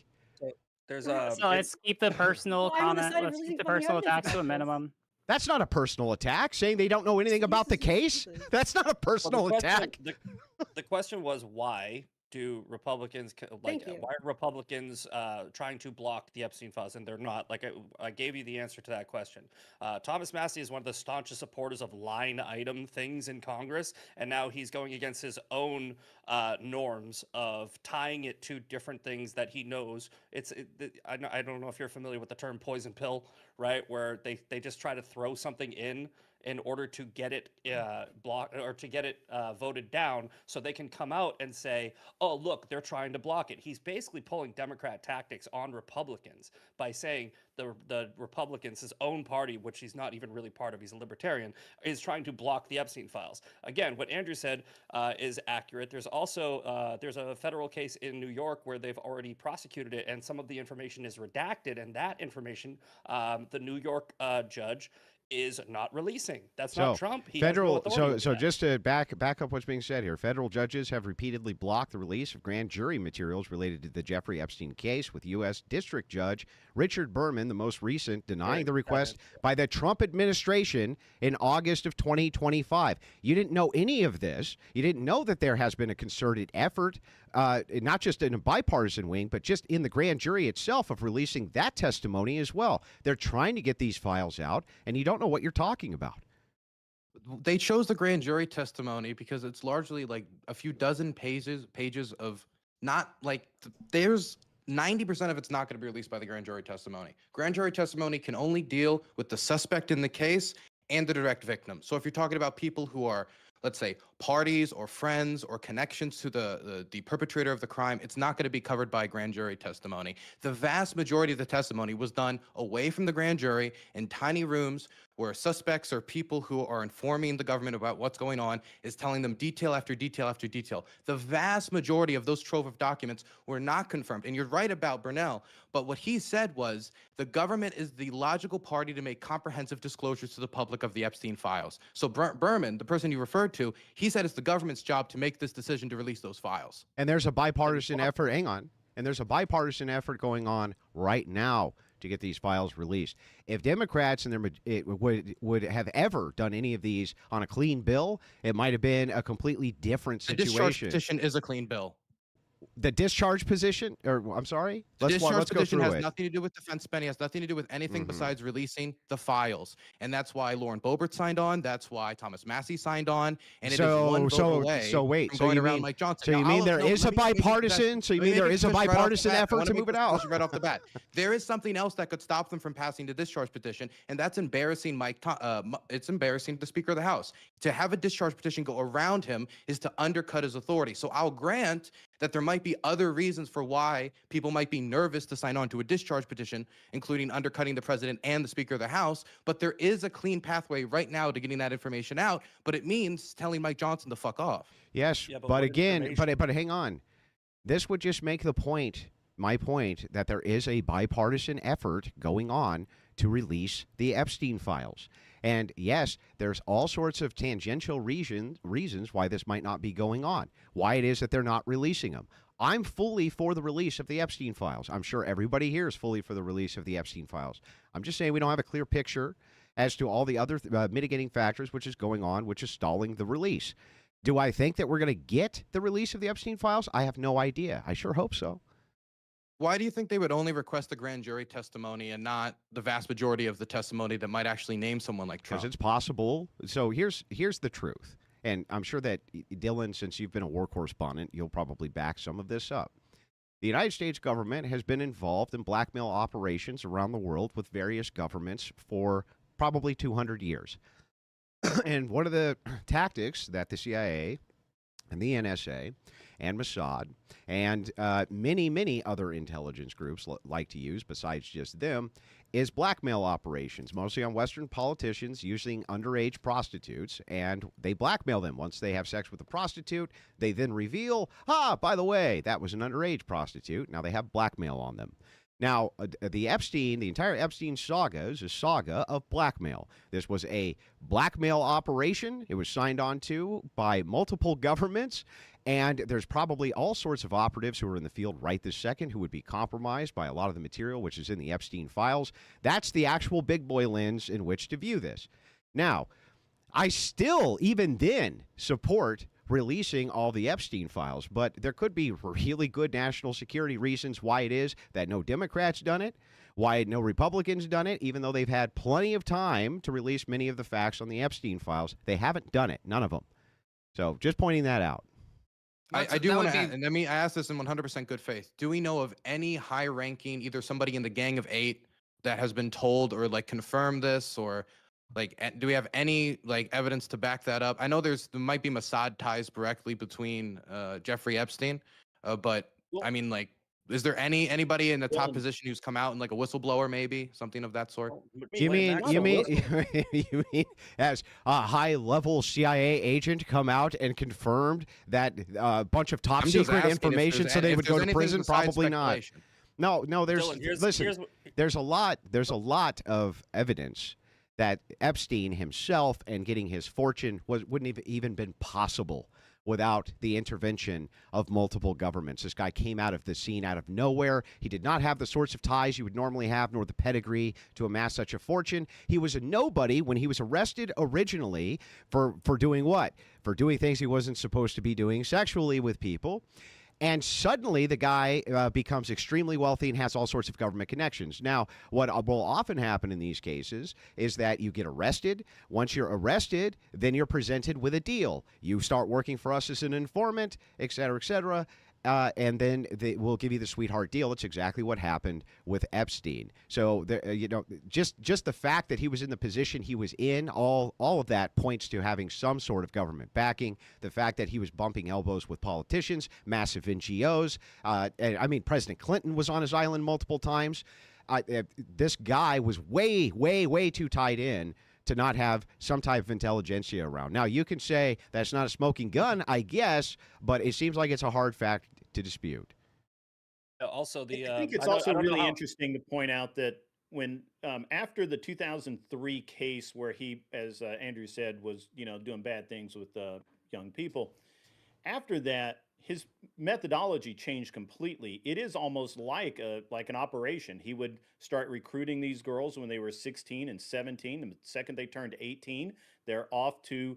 There's So So let's keep the personal Well, I comment. decided Let's releasing keep the fucking personal evidence attacks to a about this. minimum. That's not a personal attack. Saying they don't know anything about the case. Excuses. That's not a personal attack. The question was, why do Republicans Thank you. why are Republicans trying to block the Epstein files, and they're not? Like I gave you the answer to that question. Thomas Massey is one of the staunchest supporters of line item things in Congress, and now he's going against his own norms of tying it to different things that he knows. I don't know if you're familiar with the term poison pill, right? Where they just try to throw something in order to get it blocked or to get it voted down, so they can come out and say, oh, look, they're trying to block it. He's basically pulling Democrat tactics on Republicans by saying the Republicans, his own party, which he's not even really part of, he's a libertarian, is trying to block the Epstein files. Again, what Andrew said is accurate. There's also there's a federal case in New York where they've already prosecuted it, and some of the information is redacted, and that information, the New York judge is not releasing. That's So not Trump. He has no authority over so that. just to back up what's being said here, federal judges have repeatedly blocked the release of grand jury materials related to the Jeffrey Epstein case, with U.S. District Judge Richard Berman, the most recent, denying the request by the Trump administration in August of 2025. You didn't know any of this. You didn't know that there has been a concerted effort, not just in a bipartisan wing, but just in the grand jury itself, of releasing that testimony as well. They're trying to get these files out, and you don't know what you're talking about. They chose the grand jury testimony because it's largely like a few dozen pages of not like there's 90% of it's not going to be released by the grand jury testimony. Grand jury testimony can only deal with the suspect in the case and the direct victim. So if you're talking about people who are, let's say, parties or friends or connections to the perpetrator of the crime, it's not going to be covered by grand jury testimony. The vast majority of the testimony was done away from the grand jury in tiny rooms where suspects or people who are informing the government about what's going on is telling them detail after detail after detail. The vast majority of those trove of documents were not confirmed. And you're right about Burnell, but what he said was the government is the logical party to make comprehensive disclosures to the public of the Epstein files. So Berman, the person you referred to, he said it's the government's job to make this decision to release those files. And there's a bipartisan effort. Hang on. And there's a bipartisan effort going on right now to get these files released. If Democrats and would have ever done any of these on a clean bill, it might have been a completely different situation. The discharge petition is a clean bill. The discharge position, or I'm sorry, let's go through has it. nothing to do with defense spending. Has nothing to do with anything besides releasing the files, and that's why Lauren Boebert signed on. That's why Thomas Massey signed on. And it is one vote away from going around Mike Johnson. So you mean there is a bipartisan? So you mean there is a bipartisan effort to move it out? Right off the bat, there is something else that could stop them from passing the discharge petition, and that's embarrassing. It's embarrassing to the Speaker of the House. To have a discharge petition go around him is to undercut his authority. So I'll grant that there might be other reasons for why people might be nervous to sign on to a discharge petition, including undercutting the president and the Speaker of the House. But there is a clean pathway right now to getting that information out. But it means telling Mike Johnson to fuck off. Yes, but again, but hang on. This would just make the point, my point, that there is a bipartisan effort going on to release the Epstein files. And yes, there's all sorts of tangential reasons why this might not be going on, why it is that they're not releasing them. I'm fully for the release of the Epstein files. I'm sure everybody here is fully for the release of the Epstein files. I'm just saying we don't have a clear picture as to all the other mitigating factors which is going on, which is stalling the release. Do I think that we're going to get the release of the Epstein files? I have no idea. I sure hope so. Why do you think they would only request the grand jury testimony and not the vast majority of the testimony that might actually name someone like Trump? Because it's possible. So here's the truth. And I'm sure that, Dylan, since you've been a war correspondent, you'll probably back some of this up. The United States government has been involved in blackmail operations around the world with various governments for probably 200 years. And one of the tactics that the CIA and the NSA and Mossad and many, many other intelligence groups like to use, besides just them, is blackmail operations, mostly on Western politicians using underage prostitutes, and they blackmail them. Once they have sex with a prostitute, they then reveal, by the way, that was an underage prostitute. Now they have blackmail on them. Now, the entire Epstein saga is a saga of blackmail. This was a blackmail operation. It was signed on to by multiple governments, and there's probably all sorts of operatives who are in the field right this second who would be compromised by a lot of the material which is in the Epstein files. That's the actual big boy lens in which to view this. Now, I still, even then, support releasing all the Epstein files, but there could be really good national security reasons why it is that no Democrats done it, why no Republicans done it, even though they've had plenty of time to release many of the facts on the Epstein files. They haven't done it, none of them. So just pointing that out. I do want to add, and I ask this in 100% good faith. Do we know of any high-ranking, either somebody in the Gang of Eight that has been told or confirmed this, or do we have any evidence to back that up? I know there might be Mossad ties directly between Jeffrey Epstein, but is there anybody in the top position who's come out and a whistleblower, maybe something of that sort? You mean as a high-level CIA agent come out and confirmed that a bunch of top secret information so they would go to prison? Probably not. No. There's a lot of evidence that Epstein himself and getting his fortune wouldn't have even been possible without the intervention of multiple governments. This guy came out of the scene out of nowhere. He did not have the sorts of ties you would normally have, nor the pedigree to amass such a fortune. He was a nobody when he was arrested originally for doing what? For doing things he wasn't supposed to be doing sexually with people. And suddenly the guy becomes extremely wealthy and has all sorts of government connections. Now, what will often happen in these cases is that you get arrested. Once you're arrested, then you're presented with a deal. You start working for us as an informant, et cetera, and then we'll give you the sweetheart deal. That's exactly what happened with Epstein. So, just the fact that he was in the position he was in, all of that points to having some sort of government backing. The fact that he was bumping elbows with politicians, massive NGOs. I mean, President Clinton was on his island multiple times. This guy was way, way, way too tied in to not have some type of intelligentsia around. Now, you can say that's not a smoking gun, I guess, but it seems like it's a hard fact to dispute. Also, I think it's also really interesting to point out that when after the 2003 case where he, as Andrew said, was doing bad things with young people, after that, his methodology changed completely. It is almost like an operation. He would start recruiting these girls when they were 16 and 17. The second they turned 18, they're off to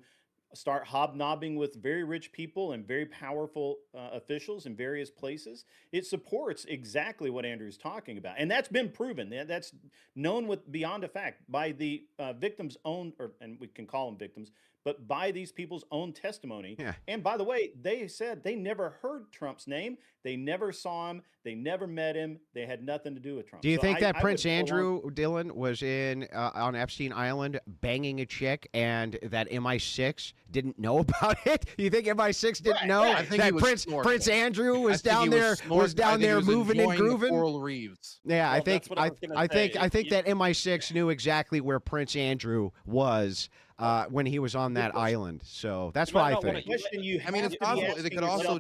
start hobnobbing with very rich people and very powerful officials in various places. It supports exactly what Andrew's talking about. And that's been proven. That's known beyond a fact by the victims' own, and we can call them victims, but by these people's own testimony. Yeah. And by the way, they said they never heard Trump's name. They never saw him. They never met him. They had nothing to do with Trump. Do you think that Prince Andrew, Dylan, was on Epstein Island banging a chick and that MI6 didn't know about it? You think MI6 didn't know that Prince Andrew was down there moving and grooving? Coral reefs. Yeah, I think that MI6 knew exactly where Prince Andrew was when he was on that island. So that's what I think. I mean, it's possible. They could also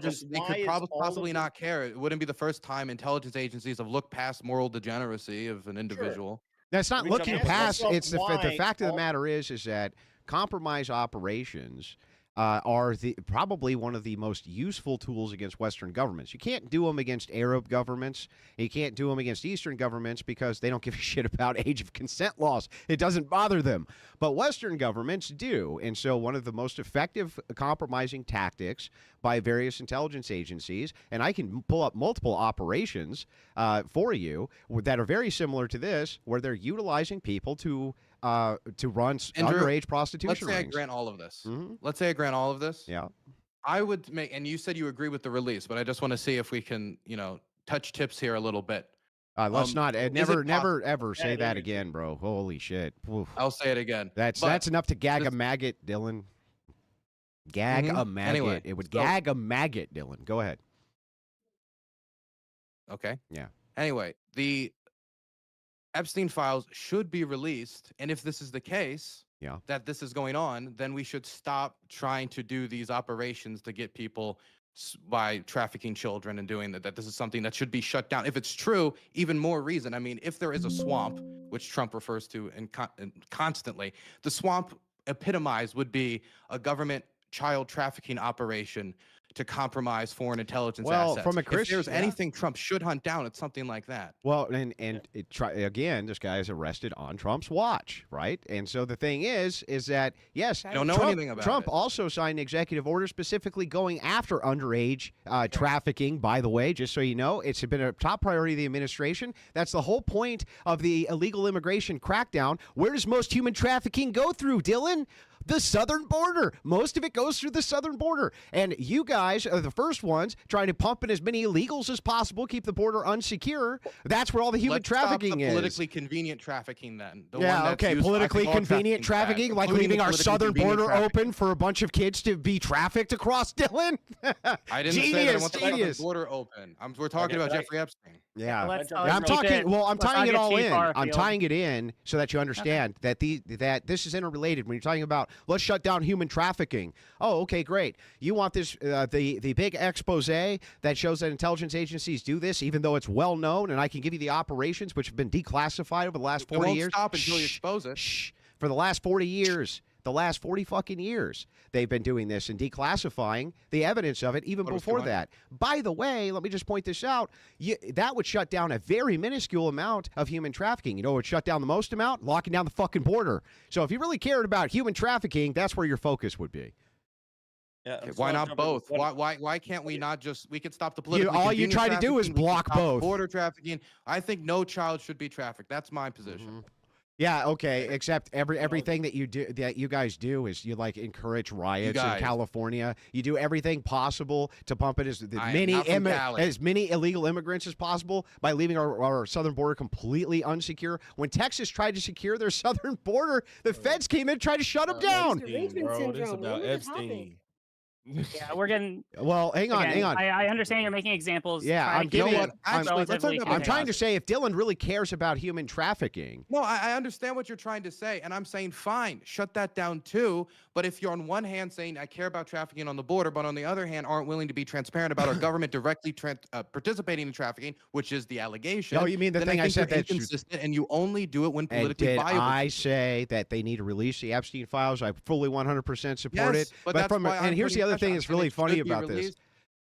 possibly not care. It wouldn't be the first time intelligence agencies have looked past moral degeneracy of an individual. That's not looking past. It's the fact of the matter is that compromise operations are probably one of the most useful tools against Western governments. You can't do them against Arab governments. You can't do them against Eastern governments because they don't give a shit about age of consent laws. It doesn't bother them. But Western governments do. And so one of the most effective compromising tactics by various intelligence agencies, and I can pull up multiple operations for you that are very similar to this, where they're utilizing people to run underage prostitution Let's say rings. I grant all of this. Mm-hmm. Let's say I grant all of this. Yeah. I would make, and you said you agree with the release, but I just want to see if we can, touch tips here a little bit. Let's not never ever say that again, bro. Holy shit. Oof. I'll say it again. That's enough to gag a maggot, Dylan. Gag a maggot. Anyway, it would gag a maggot, Dylan. Go ahead. Okay. Yeah. Anyway, the Epstein files should be released, and if this is the case, that this is going on, then we should stop trying to do these operations to get people by trafficking children and doing that. This is something that should be shut down. If it's true, even more reason. I mean, if there is a swamp, which Trump refers to and constantly, the swamp epitomized would be a government child trafficking operation to compromise foreign intelligence assets. From a if there's anything Trump should hunt down, it's something like that. Well, again, this guy is arrested on Trump's watch, right? And so the thing is that yes, I don't know anything about Trump it. also signed an executive order specifically going after underage trafficking. By the way, just so you know, it's been a top priority of the administration. That's the whole point of the illegal immigration crackdown. Where does most human trafficking go through, Dylan? The southern border. Most of it goes through the southern border. And you guys are the first ones trying to pump in as many illegals as possible, keep the border unsecure. That's where all the human trafficking is. Politically convenient trafficking, then. Politically convenient trafficking, like leaving our southern border open for a bunch of kids to be trafficked across, Dylan. I didn't say that I want the southern border open. We're talking about Jeffrey Epstein. Yeah, I'm tying it all in. I'm tying it in so that you understand that that this is interrelated. When you're talking about let's shut down human trafficking. Oh, okay, great. You want this the big expose that shows that intelligence agencies do this, even though it's well known, and I can give you the operations which have been declassified over the last 40 years. It won't stop until you expose it. Shh. for the last 40 years. The last 40 fucking years, they've been doing this and declassifying the evidence of it even before that. By the way, let me just point this out. That would shut down a very minuscule amount of human trafficking. You know what would shut down the most amount? Locking down the fucking border. So if you really cared about human trafficking, that's where your focus would be. Yeah, okay, why not both? Why can't we not just, we could stop the political. All you try to do is block both. Border trafficking. I think no child should be trafficked. That's my position. Mm-hmm. Yeah, okay, except everything that you guys do is you like encourage riots in California. You do everything possible to pump it as many illegal immigrants as possible by leaving our southern border completely unsecure. When Texas tried to secure their southern border, the feds came in and tried to shut them down. It's about Epstein. Yeah, we're getting. Well, hang on. I understand you're making examples. Yeah, I'm trying to say if Dylan really cares about human trafficking. No, I understand what you're trying to say, and I'm saying fine, shut that down too. But if you're on one hand saying I care about trafficking on the border, but on the other hand aren't willing to be transparent about our government directly participating in trafficking, which is the allegation. No, you mean the thing I said that's inconsistent, and you only do it when politically viable. I say that they need to release the Epstein files? I fully 100% support it. But here's the other thing that's really funny about this.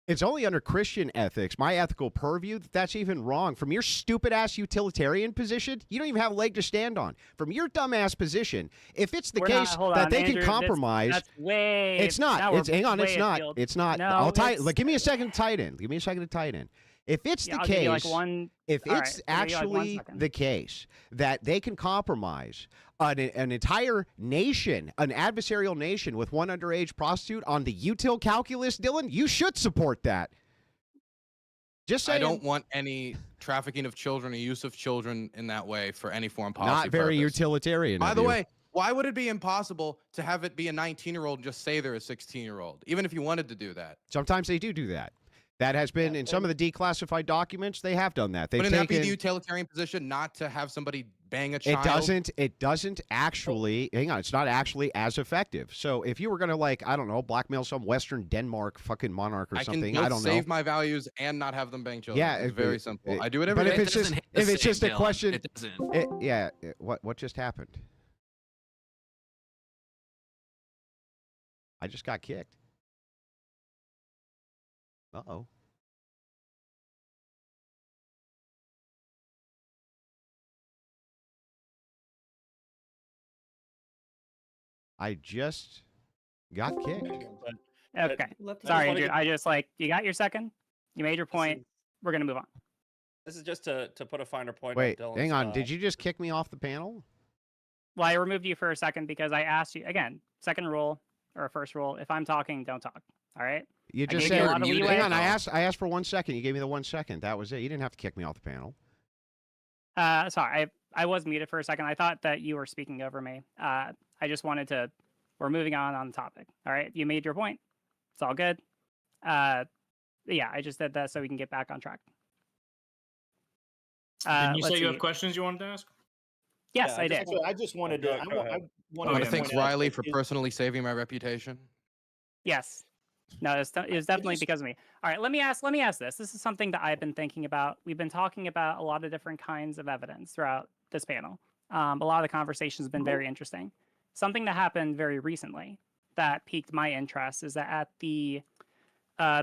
It's only under Christian ethics, my ethical purview, that's even wrong. From your stupid-ass utilitarian position, you don't even have a leg to stand on. From your dumb-ass position, if it's the case that they can compromise... That's way... It's not. Hang on, it's not. It's not. No, give me a second to tie it in. Give me a second to tie it in. If it's the case, if it's actually the case that they can compromise an entire nation, an adversarial nation with one underage prostitute on the util calculus, Dylan, you should support that. Just saying. I don't want any trafficking of children or use of children in that way for any foreign policy Not very purpose. Utilitarian. By the way, why would it be impossible to have it be a 19-year-old and just say they're a 16-year-old, even if you wanted to do that? Sometimes they do that. That has been in some of the declassified documents. They have done that. Wouldn't that be the utilitarian position, not to have somebody bang a child? It doesn't actually. Hang on, it's not actually as effective. So if you were gonna I don't know, blackmail some Western Denmark fucking monarch or something, I don't know. Save my values and not have them bang children. Yeah, it's very simple. I do it every day. But if it's just a question, it doesn't. What just happened? I just got kicked. Uh-oh. I just got kicked. Okay. Sorry, Andrew. I just you got your second? You made your point. We're going to move on. This is just to put a finer point. Wait, hang on. Did you just kick me off the panel? Well, I removed you for a second because I asked you, again, second rule or first rule, if I'm talking, don't talk. All right? You just said, hang on, I asked for 1 second. You gave me the 1 second. That was it. You didn't have to kick me off the panel. Sorry, I was muted for a second. I thought that you were speaking over me. I just wanted to, we're moving on the topic. All right, you made your point. It's all good. Yeah, I just did that so we can get back on track. Didn't you say you have questions you wanted to ask? Yes, I did. I just wanted to. I want to thank Riley for personally saving my reputation. Yes. No, it was definitely because of me. All right, let me ask this. This is something that I've been thinking about. We've been talking about a lot of different kinds of evidence throughout this panel. A lot of the conversations have been very interesting. Something that happened very recently that piqued my interest is that at the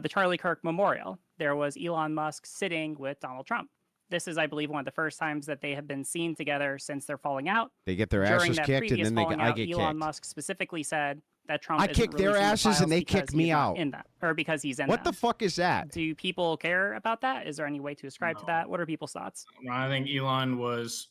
Charlie Kirk Memorial, there was Elon Musk sitting with Donald Trump. This is, I believe, one of the first times that they have been seen together since their falling out. They get their asses kicked, and then I get kicked. Elon Musk specifically said that Trump. I kick their asses, and they kick me out. In that, or because he's in. What the fuck is that? Do people care about that? Is there any way to ascribe to that? What are people's thoughts? I think Elon was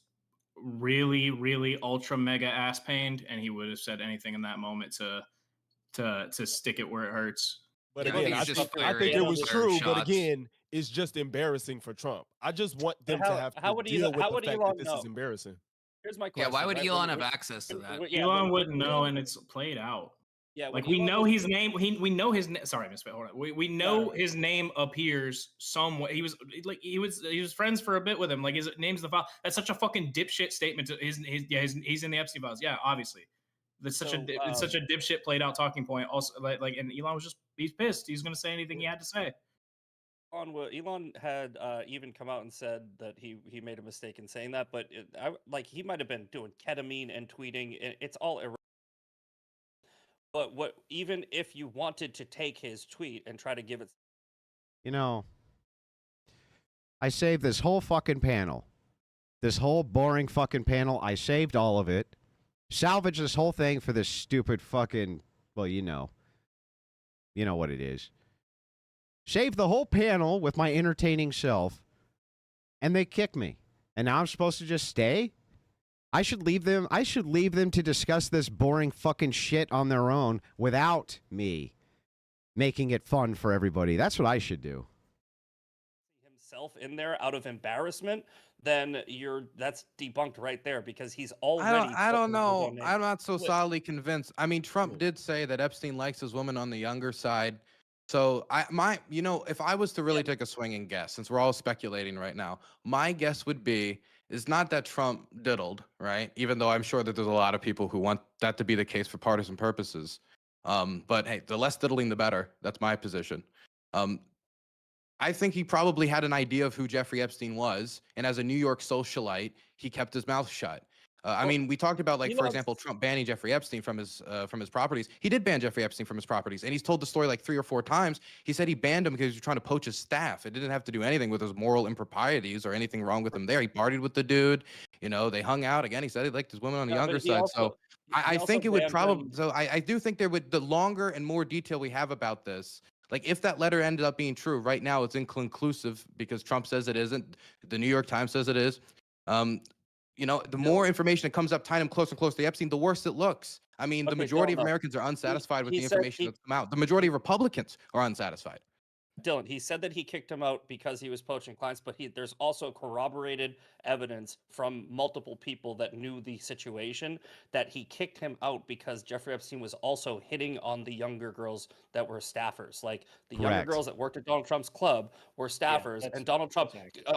really, really ultra mega ass pained, and he would have said anything in that moment to stick it where it hurts. But again, I think it was true. But again, it's just embarrassing for Trump. I just want them to have to deal with the fact that this is embarrassing. Here's my question. Yeah, why would Elon have access to that? Elon wouldn't know, and it's played out. Yeah, like we know his name. We know his name. Sorry, Miss. Hold on. We know his name appears somewhere. He was friends for a bit with him. Like his name's the file. That's such a fucking dipshit statement. He's in the Epstein files. Yeah, obviously. It's such a dipshit played out talking point. Also, and Elon was he's pissed. He's gonna say anything he had to say. Elon had even come out and said that he made a mistake in saying that, but he might have been doing ketamine and tweeting. It's all irrelevant. But even if you wanted to take his tweet and try to give it, I saved this whole fucking panel, this whole boring fucking panel. I saved all of it, salvaged this whole thing for this stupid fucking. Well, you know what it is. Saved the whole panel with my entertaining self, and they kick me. And now I'm supposed to just stay? I should leave them to discuss this boring fucking shit on their own without me making it fun for everybody. That's what I should do. Himself in there out of embarrassment, then that's debunked right there, because he's already. I don't know. I'm not so solidly convinced. I mean, Trump did say that Epstein likes his women on the younger side. So if I was to really take a swinging guess, since we're all speculating right now, my guess would be is not that Trump diddled, right? Even though I'm sure that there's a lot of people who want that to be the case for partisan purposes. But hey, the less diddling, the better. That's my position. I think he probably had an idea of who Jeffrey Epstein was, and as a New York socialite, he kept his mouth shut. I mean, we talked about, for example, Trump banning Jeffrey Epstein from his properties. He did ban Jeffrey Epstein from his properties, and he's told the story like 3 or 4 times. He said he banned him because he was trying to poach his staff. It didn't have to do anything with his moral improprieties or anything wrong with him there. He partied with the dude. They hung out. Again, he said he liked his women on the younger side. I think it would probably. So I do think there would. The longer and more detail we have about this. If that letter ended up being true, right now it's inconclusive because Trump says it isn't. The New York Times says it is. The more information that comes up, tying him closer and closer to Epstein, the worse it looks. I mean, the majority of Americans are unsatisfied with the information that's come out. The majority of Republicans are unsatisfied. Dylan, he said that he kicked him out because he was poaching clients, but there's also corroborated evidence from multiple people that knew the situation that he kicked him out because Jeffrey Epstein was also hitting on the younger girls that were staffers. Like the younger girls that worked at Donald Trump's club were staffers, and Donald Trump,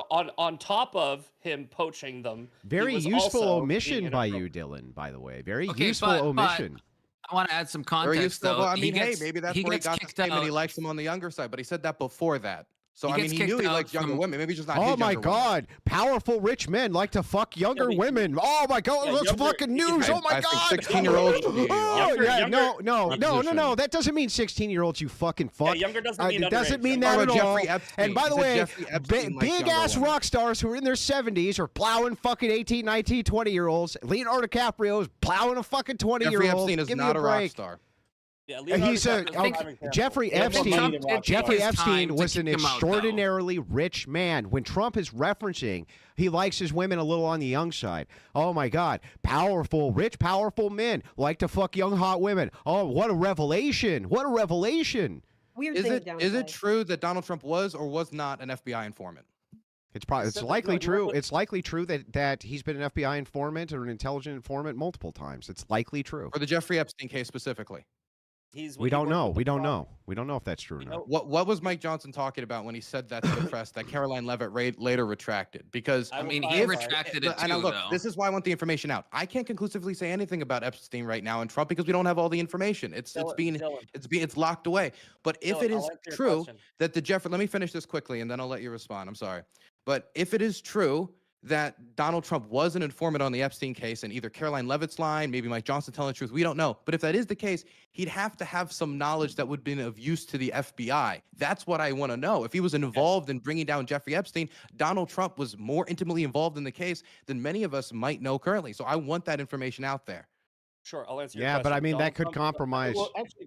on top of him poaching them, very useful omission by you, Dylan. By the way, very useful omission. I want to add some context, though. I mean, maybe that's where he got the statement. He likes them on the younger side, but he said that before that. So, I mean, he knew he liked younger women. Maybe just not his younger women. Oh, my God. Powerful rich men like to fuck younger women. Oh, my God. That's fucking news. Oh, my God. 16-year-olds should be. No. That doesn't mean 16-year-olds, you fucking fuck. Yeah, younger doesn't mean It doesn't mean that at all. And by the way, big-ass rock stars who are in their 70s are plowing fucking 18, 19, 20-year-olds. Leonardo DiCaprio is plowing a fucking 20-year-old. Jeffrey Epstein is not a rock star. Jeffrey Epstein was an extraordinarily rich man. When Trump is referencing, he likes his women a little on the young side. Oh my God, rich, powerful men like to fuck young, hot women. Oh, what a revelation! What a revelation! Is it true that Donald Trump was or was not an FBI informant? It's likely true. It's likely true that he's been an FBI informant or an intelligence informant multiple times. It's likely true. For the Jeffrey Epstein case specifically. We don't know. We don't know if that's true or not. What was Mike Johnson talking about when he said that to the press that Caroline Leavitt later retracted? Because he retracted it too. And look, this is why I want the information out. I can't conclusively say anything about Epstein right now and Trump because we don't have all the information. It's locked away. But if it is true that let me finish this quickly and then I'll let you respond. I'm sorry. But if it is true that Donald Trump was an informant on the Epstein case and either Caroline Leavitt's lying, maybe Mike Johnson telling the truth, we don't know. But if that is the case, he'd have to have some knowledge that would have been of use to the FBI. That's what I want to know. If he was involved in bringing down Jeffrey Epstein, Donald Trump was more intimately involved in the case than many of us might know currently. So I want that information out there. Sure, I'll answer your question. Yeah, but I mean, that could compromise.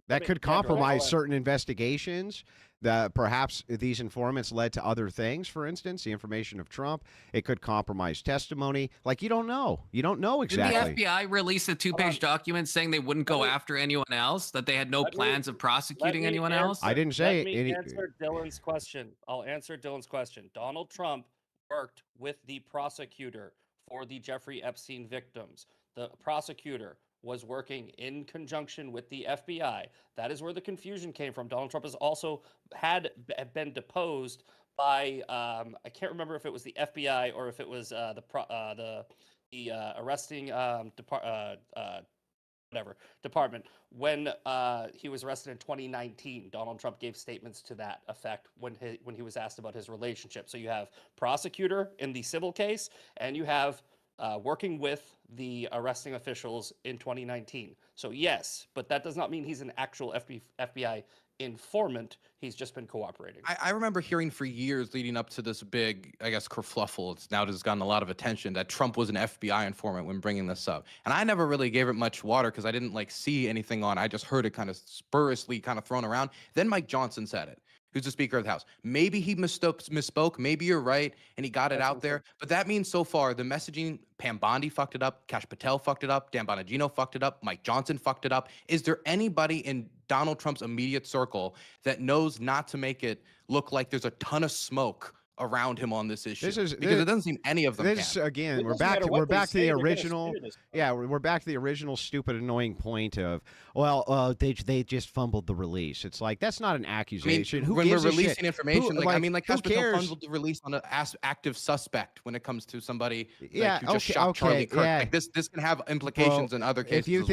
That could compromise certain investigations. That perhaps these informants led to other things. For instance, the information of Trump. It could compromise testimony. You don't know. You don't know exactly. Did the FBI release a 2-page document saying they wouldn't go after anyone else? That they had no plans of prosecuting anyone else? I didn't say it. Let me answer Dylan's question. I'll answer Dylan's question. Donald Trump worked with the prosecutor for the Jeffrey Epstein victims. The prosecutor was working in conjunction with the FBI. That is where the confusion came from. Donald Trump has also had been deposed by I can't remember if it was the FBI or if it was the arresting whatever department. When he was arrested in 2019, Donald Trump gave statements to that effect when he was asked about his relationship. So you have prosecutor in the civil case, and you have working with the arresting officials in 2019. So yes, but that does not mean he's an actual FBI informant. He's just been cooperating. I remember hearing for years leading up to this big, I guess, kerfluffle. It's now just gotten a lot of attention that Trump was an FBI informant when bringing this up. And I never really gave it much water because I didn't like see anything on. I just heard it kind of spuriously kind of thrown around. Then Mike Johnson said it, who's the Speaker of the House. Maybe he misspoke. Maybe you're right, and he got it out there. But that means so far the messaging, Pam Bondi fucked it up, Kash Patel fucked it up, Dan Bongino fucked it up, Mike Johnson fucked it up. Is there anybody in Donald Trump's immediate circle that knows not to make it look like there's a ton of smoke around him on this issue? Because it doesn't seem any of them can. Again, we're back to the original. Yeah, we're back to the original stupid, annoying point of, well, they just fumbled the release. It's like, that's not an accusation. I mean, who when we're gives a releasing shit? information, like who Kash Patel cares? fumbled the release on an active suspect when it comes to somebody Yeah, who just okay, shot Charlie Kirk. yeah. Like this can have implications in other cases If you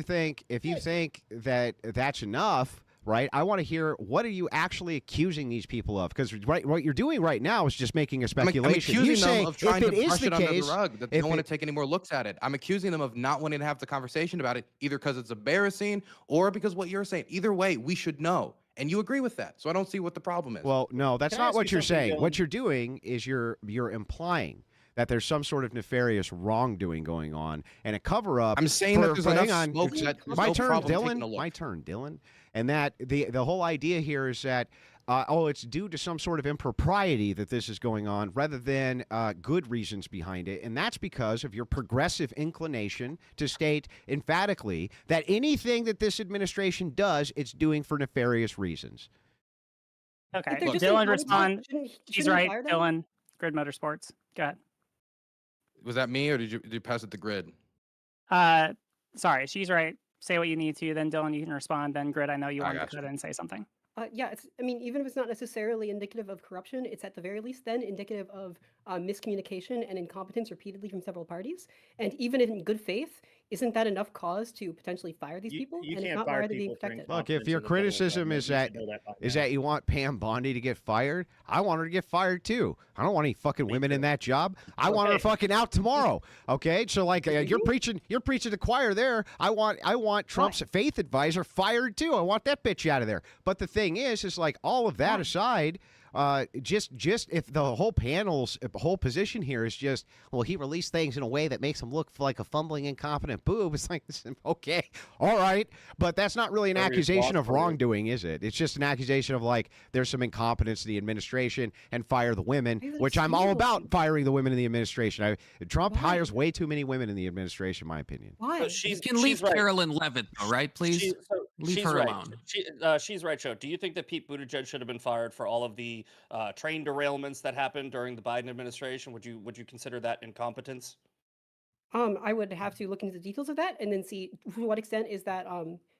well. think that that's enough, right? I want to hear, what are you actually accusing these people of? Because what you're doing right now is just making a speculation. I'm accusing them of trying to is brush the it under case, the rug, that they don't want to take any more looks at it. I'm accusing them of not wanting to have the conversation about it, either because it's embarrassing or because what you're saying. Either way, we should know. And you agree with that. So I don't see what the problem is. Well, no, that's Can I not ask what you you're something, saying. Dylan? What you're doing is you're implying that there's some sort of nefarious wrongdoing going on and a cover-up. I'm saying that there's hang enough on. smoke that there's My no turn, problem taking a Dylan. look. My turn, Dylan. And that the whole idea here is that it's due to some sort of impropriety that this is going on rather than good reasons behind it. And that's because of your progressive inclination to state emphatically that anything that this administration does, it's doing for nefarious reasons. Okay, If they're just Dylan, incompetent, respond. shouldn't He's we right, fire them? Dylan. Grid Motorsports. Go ahead. Was that me, or did you pass it to Grid? Sorry, she's right. Say what you need to. Then Dylan, you can respond. Then Grid, I know you I wanted to gotcha. cut in and say something. Yeah, I mean, even if it's not necessarily indicative of corruption, it's at the very least then indicative of miscommunication and incompetence repeatedly from several parties. And even in good faith, isn't that enough cause to potentially fire these people? You and if can't not, why fire are they being people for protected? Look, if incompetence your in the federal criticism government. is You that should know that by is now. that you want Pam Bondi to get fired, I want her to get fired too. I don't want any fucking women in that job. I want her Okay. fucking out tomorrow. Okay, so like you're preaching to the choir there. I want Trump's faith advisor fired too. I want that bitch out of there. But the thing is like all of that aside. Just if the whole panel's whole position here is just, well, he released things in a way that makes him look like a fumbling, incompetent boob. It's like, okay, all right, but that's not really an accusation of wrongdoing, is it? It's just an accusation of like there's some incompetence in the administration and fire the women, which I'm all about firing the women in the administration. Trump hires way too many women in the administration, in my opinion. Why? You can leave right. Carolyn Levitt, though, right? Please leave she's her right. alone. She's right, Joe. Do you think that Pete Buttigieg should have been fired for all of the train derailments that happened during the Biden administration? Would you consider that incompetence? I would have to look into the details of that and then see to what extent is that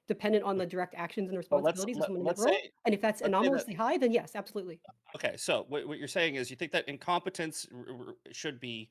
dependent on the direct actions and Well, let's- responsibilities of let- someone in let's that role. say- And if that's let's say that- anomalously high, then yes, absolutely. Okay, so what you're saying is you think that incompetence should be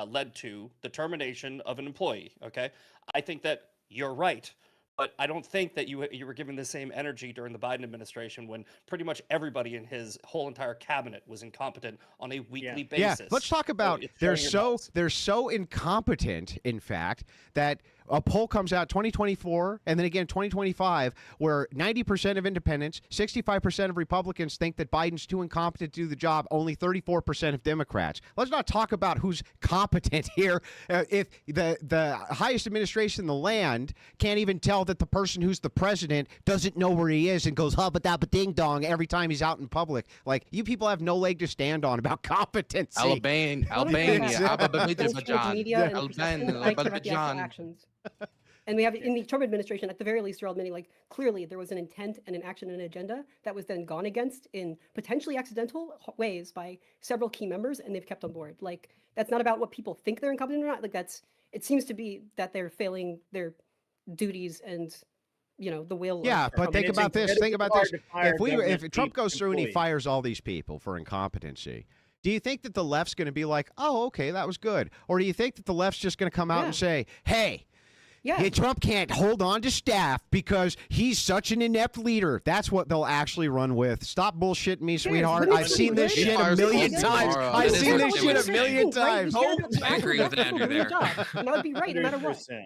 led to the termination of an employee. Okay, I think that you're right, but I don't think that you were given the same energy during the Biden administration when pretty much everybody in his whole entire cabinet was incompetent on a weekly basis. Yeah, let's talk about they're so incompetent, in fact, that a poll comes out 2024 and then again 2025 where 90% of independents, 65% of Republicans think that Biden's too incompetent to do the job, only 34% of Democrats. Let's not talk about who's competent here. If the highest administration in the land can't even tell that the person who's the president doesn't know where he is and goes hubba-dabba-ding-dong every time he's out in public. Like, you people have no leg to stand on about competency. Albania, Azerbaijan. Actions. And we have in the Trump administration, at the very least, you're all admitting, like, clearly there was an intent and an action and an agenda that was then gone against in potentially accidental ways by several key members, and they've kept on board. Like, that's not about what people think they're incompetent or not. Like, it seems to be that they're failing their duties and, the will. Yeah, but think about this. Think about this. If Trump goes through and he employees. fires all these people for incompetency, do you think that the left's going to be like, oh, okay, that was good? Or do you think that the left's just going to come out and say, hey, Yeah. Trump can't hold on to staff because he's such an inept leader. That's what they'll actually run with. Stop bullshitting me, sweetheart. I've seen this shit a million times. I've seen this shit a million times. I agree with Andrew there. And that would be right no matter what. 100%.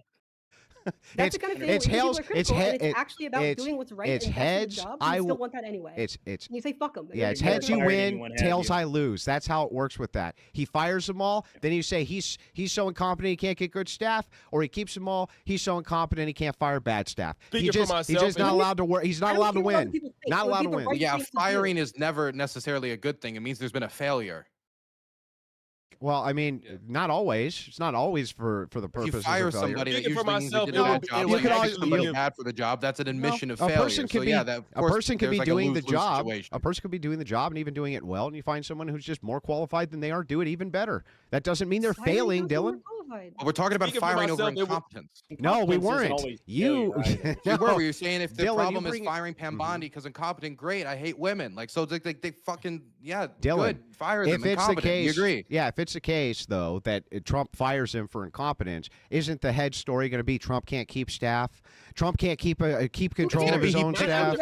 That's the kind of thing where people are critical, and it's actually about doing what's right it's and heads. best for the job. You still want that anyway. It's and you say fuck them. yeah. It's heads you win, tails I lose. That's how it works with that. He fires them all. Then you say he's so incompetent he can't get good staff, or he keeps them all. He's so incompetent he can't fire bad staff. He's just not allowed to work. He's not allowed to win. Not allowed to win. Yeah, firing is never necessarily a good thing. It means there's been a failure. Well, I mean, not always. It's not always for the purpose. If you fire of failure. somebody that Speaking for usually means they myself, did a bad job, you could like always somebody bad for the job. That's an admission of failure. A person could be a person could be doing the job. Situation. A person could be doing the job and even doing it well, and you find someone who's just more qualified than they are, do it even better. That doesn't mean they're failing, Dylan. Well, we're talking about firing over incompetence. No, we weren't. You were you saying if the Dylan, problem is firing Pam Bondi because incompetent? Great, I hate women. Like so, they fucking Dylan, good. Fire them. If it's the case, you agree? Yeah, if it's the case though that Trump fires him for incompetence, isn't the head story going to be Trump can't keep staff? Trump can't keep control of his own staff.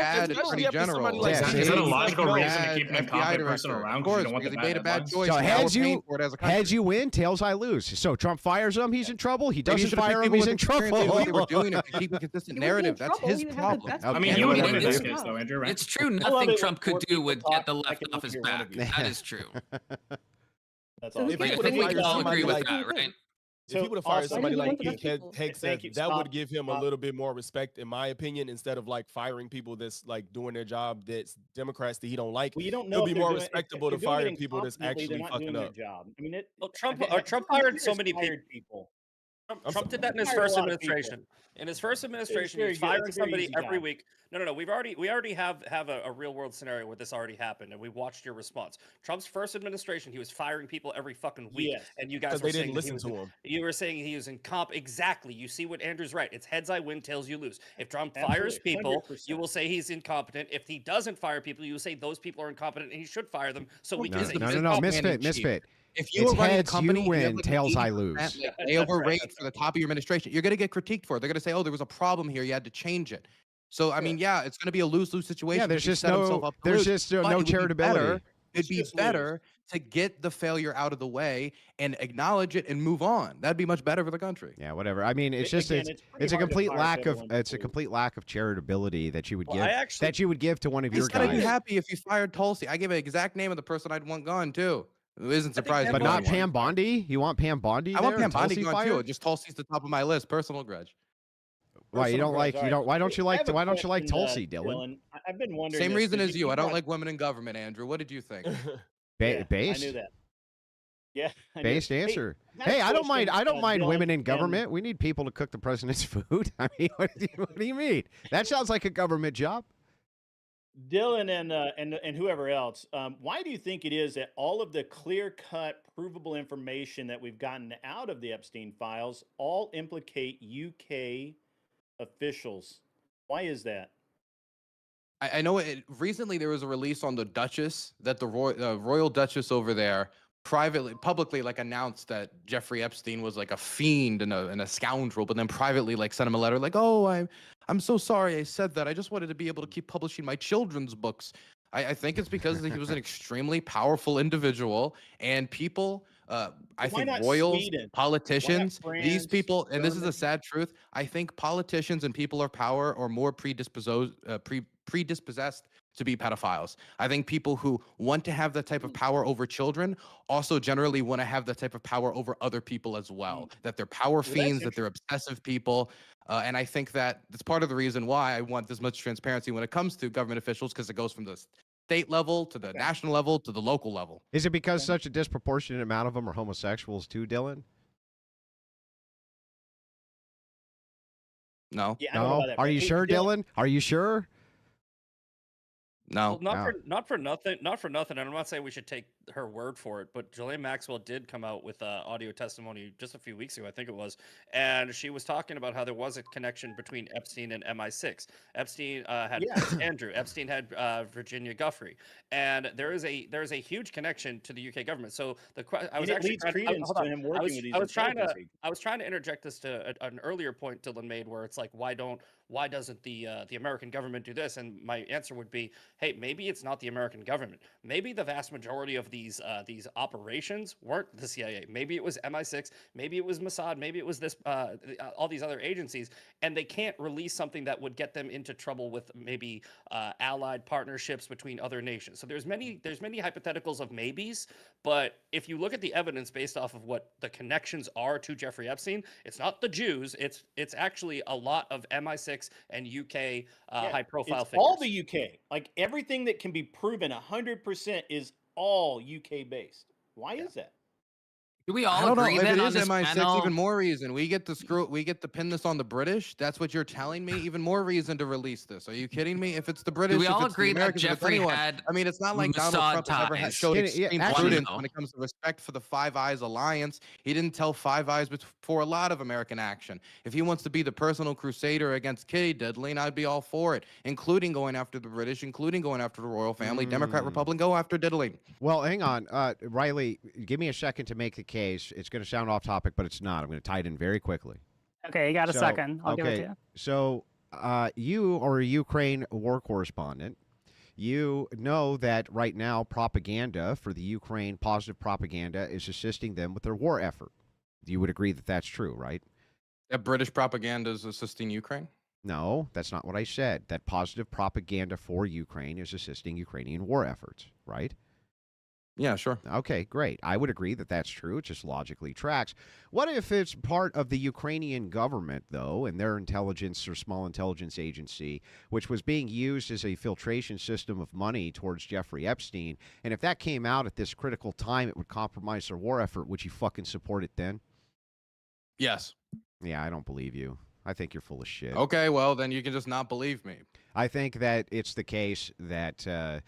Pretty general. Is that a logical reason to keep an incompetent person around? Of course, because he made a bad choice. So heads you win, tails I lose. So Trump fires him, he's in trouble. He doesn't fire him, he's in trouble. What they were doing to keep a consistent narrative. That's his problem. I mean, you would win in this case, though, Andrew, right? It's true. Nothing Trump could do would get the left off his back. That is true. That's all. I think we can all agree with that, right? If he would have fired somebody like Hank said, you. that would give him a little bit more respect, in my opinion, instead of like firing people that's like doing their job that's Democrats that he don't like. Well, you don't know. It'll be more respectable to fire people that's actually fucking up. Job. I mean, Trump fired so many people. Trump did that in his first administration. In his first administration, he was firing somebody every week. No. We already have a real world scenario where this already happened, and we watched your response. Trump's first administration, he was firing people every fucking week, and you guys were saying listen to him. You were saying he was exactly. You see what Andrew's right. It's heads I win, tails you lose. If Trump fires people, 100%. You will say he's incompetent. If he doesn't fire people, you will say those people are incompetent and he should fire them. So we can say no, misfit. If you were running a company, you win, tails I lose. They overrate for the top of your administration. You're going to get critiqued for it. They're going to say, "Oh, there was a problem here. You had to change it." So I mean, yeah, it's going to be a lose-lose situation. Yeah, there's just no charitability. It'd be better to get the failure out of the way and acknowledge it and move on. That'd be much better for the country. Yeah, whatever. I mean, it's a complete lack of charitability that you would give to one of your guys. I'd be happy if you fired Tulsi. I give an exact name of the person I'd want gone too. It isn't surprising. But not Pam Bondi? You want Pam Bondi? I want Pam Bondi gone too. Just Tulsi's the top of my list. Personal grudge. Why you don't like why don't you like Tulsi, Dylan? I've been wondering. Same reason as you. I don't like women in government, Andrew. What did you think? Base? I knew that. Yeah. Based answer. Hey, I don't mind women in government. We need people to cook the president's food. I mean, what do you mean? That sounds like a government job. Dylan and whoever else, why do you think it is that all of the clear-cut, provable information that we've gotten out of the Epstein files all implicate UK officials? Why is that? I know recently there was a release on the Duchess that the Royal Duchess over there publicly announced that Jeffrey Epstein was like a fiend and a scoundrel, but then privately sent him a letter like, "Oh, I'm so sorry I said that. I just wanted to be able to keep publishing my children's books." I think it's because he was an extremely powerful individual, and people, I think royals, politicians, these people, and this is a sad truth, I think politicians and people of power are more predisposed to be pedophiles. I think people who want to have that type of power over children also generally want to have that type of power over other people as well, that they're power fiends, that they're obsessive people. And I think that's part of the reason why I want this much transparency when it comes to government officials, because it goes from the state level to the national level to the local level. Is it because such a disproportionate amount of them are homosexuals too, Dylan? No. Yeah, no. Are you sure, Dylan? Are you sure? No, Well, not for nothing. And I'm not saying we should take her word for it, but Ghislaine Maxwell did come out with audio testimony just a few weeks ago, I think it was, and she was talking about how there was a connection between Epstein and MI6. Epstein had Prince Andrew. Epstein had Virginia Giuffre, and there is a huge connection to the UK government. So I was actually I was trying to interject this to an earlier point Dylan made, where it's like, why doesn't the American government do this? And my answer would be, hey, maybe it's not the American government. Maybe the vast majority of these operations weren't the CIA. Maybe it was MI6. Maybe it was Mossad. Maybe it was all these other agencies, and they can't release something that would get them into trouble with maybe allied partnerships between other nations. So there's many hypotheticals of maybes, but if you look at the evidence based off of what the connections are to Jeffrey Epstein, it's not the Jews. It's actually a lot of MI6 and UK high-profile figures. All the UK, like everything that can be proven 100% is all UK based. Why is that? Do we all agree then on this MI6, panel? even more reason. We get to pin this on the British. That's what you're telling me. Even more reason to release this. Are you kidding me? If it's the British, do we all if it's agree the that Americans, Jeffrey had? I mean, it's not like Donald Trump ever had showed extreme prudence when it comes to respect for the Five Eyes alliance. He didn't tell Five Eyes before a lot of American action. If he wants to be the personal crusader against kitty diddling, I'd be all for it, including going after the British, including going after the royal family, Democrat, Republican, go after diddling. Well, hang on, Riley, give me a second to make the case. It's going to sound off topic, but it's not. I'm going to tie it in very quickly. Okay, you got a second. I'll give it to you. So you are a Ukraine war correspondent. You know that right now propaganda for the Ukraine, positive propaganda, is assisting them with their war effort. You would agree that that's true, right? That British propaganda is assisting Ukraine? No, that's not what I said. That positive propaganda for Ukraine is assisting Ukrainian war efforts, right? Yeah, sure. Okay, great. I would agree that that's true. It just logically tracks. What if it's part of the Ukrainian government, though, and their intelligence or small intelligence agency, which was being used as a filtration system of money towards Jeffrey Epstein? And if that came out at this critical time, it would compromise their war effort. Would you fucking support it then? Yes. Yeah, I don't believe you. I think you're full of shit. Okay, well, then you can just not believe me. I think that it's the case that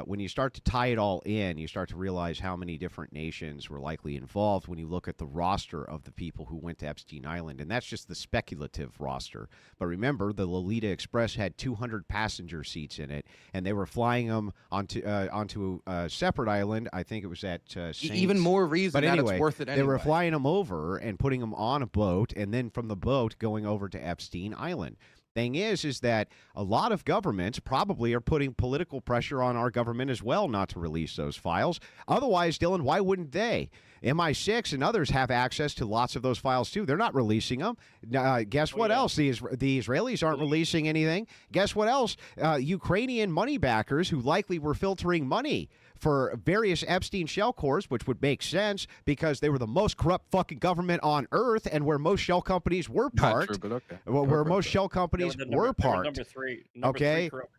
when you start to tie it all in, you start to realize how many different nations were likely involved when you look at the roster of the people who went to Epstein Island. And that's just the speculative roster. But remember, the Lolita Express had 200 passenger seats in it, and they were flying them onto a separate island. I think it was at Saints. Even more reason but anyway, it's worth it anyway. They were flying them over and putting them on a boat, and then from the boat going over to Epstein Island. Thing is that a lot of governments probably are putting political pressure on our government as well not to release those files. Otherwise, Dylan, why wouldn't they? MI6 and others have access to lots of those files too. They're not releasing them. Guess what else? The Israelis aren't releasing anything. Guess what else? Ukrainian money backers who likely were filtering money for various Epstein shell corps, which would make sense because they were the most corrupt fucking government on earth, and where most shell companies were parked. Not true, but okay. Where most shell companies were parked. Number three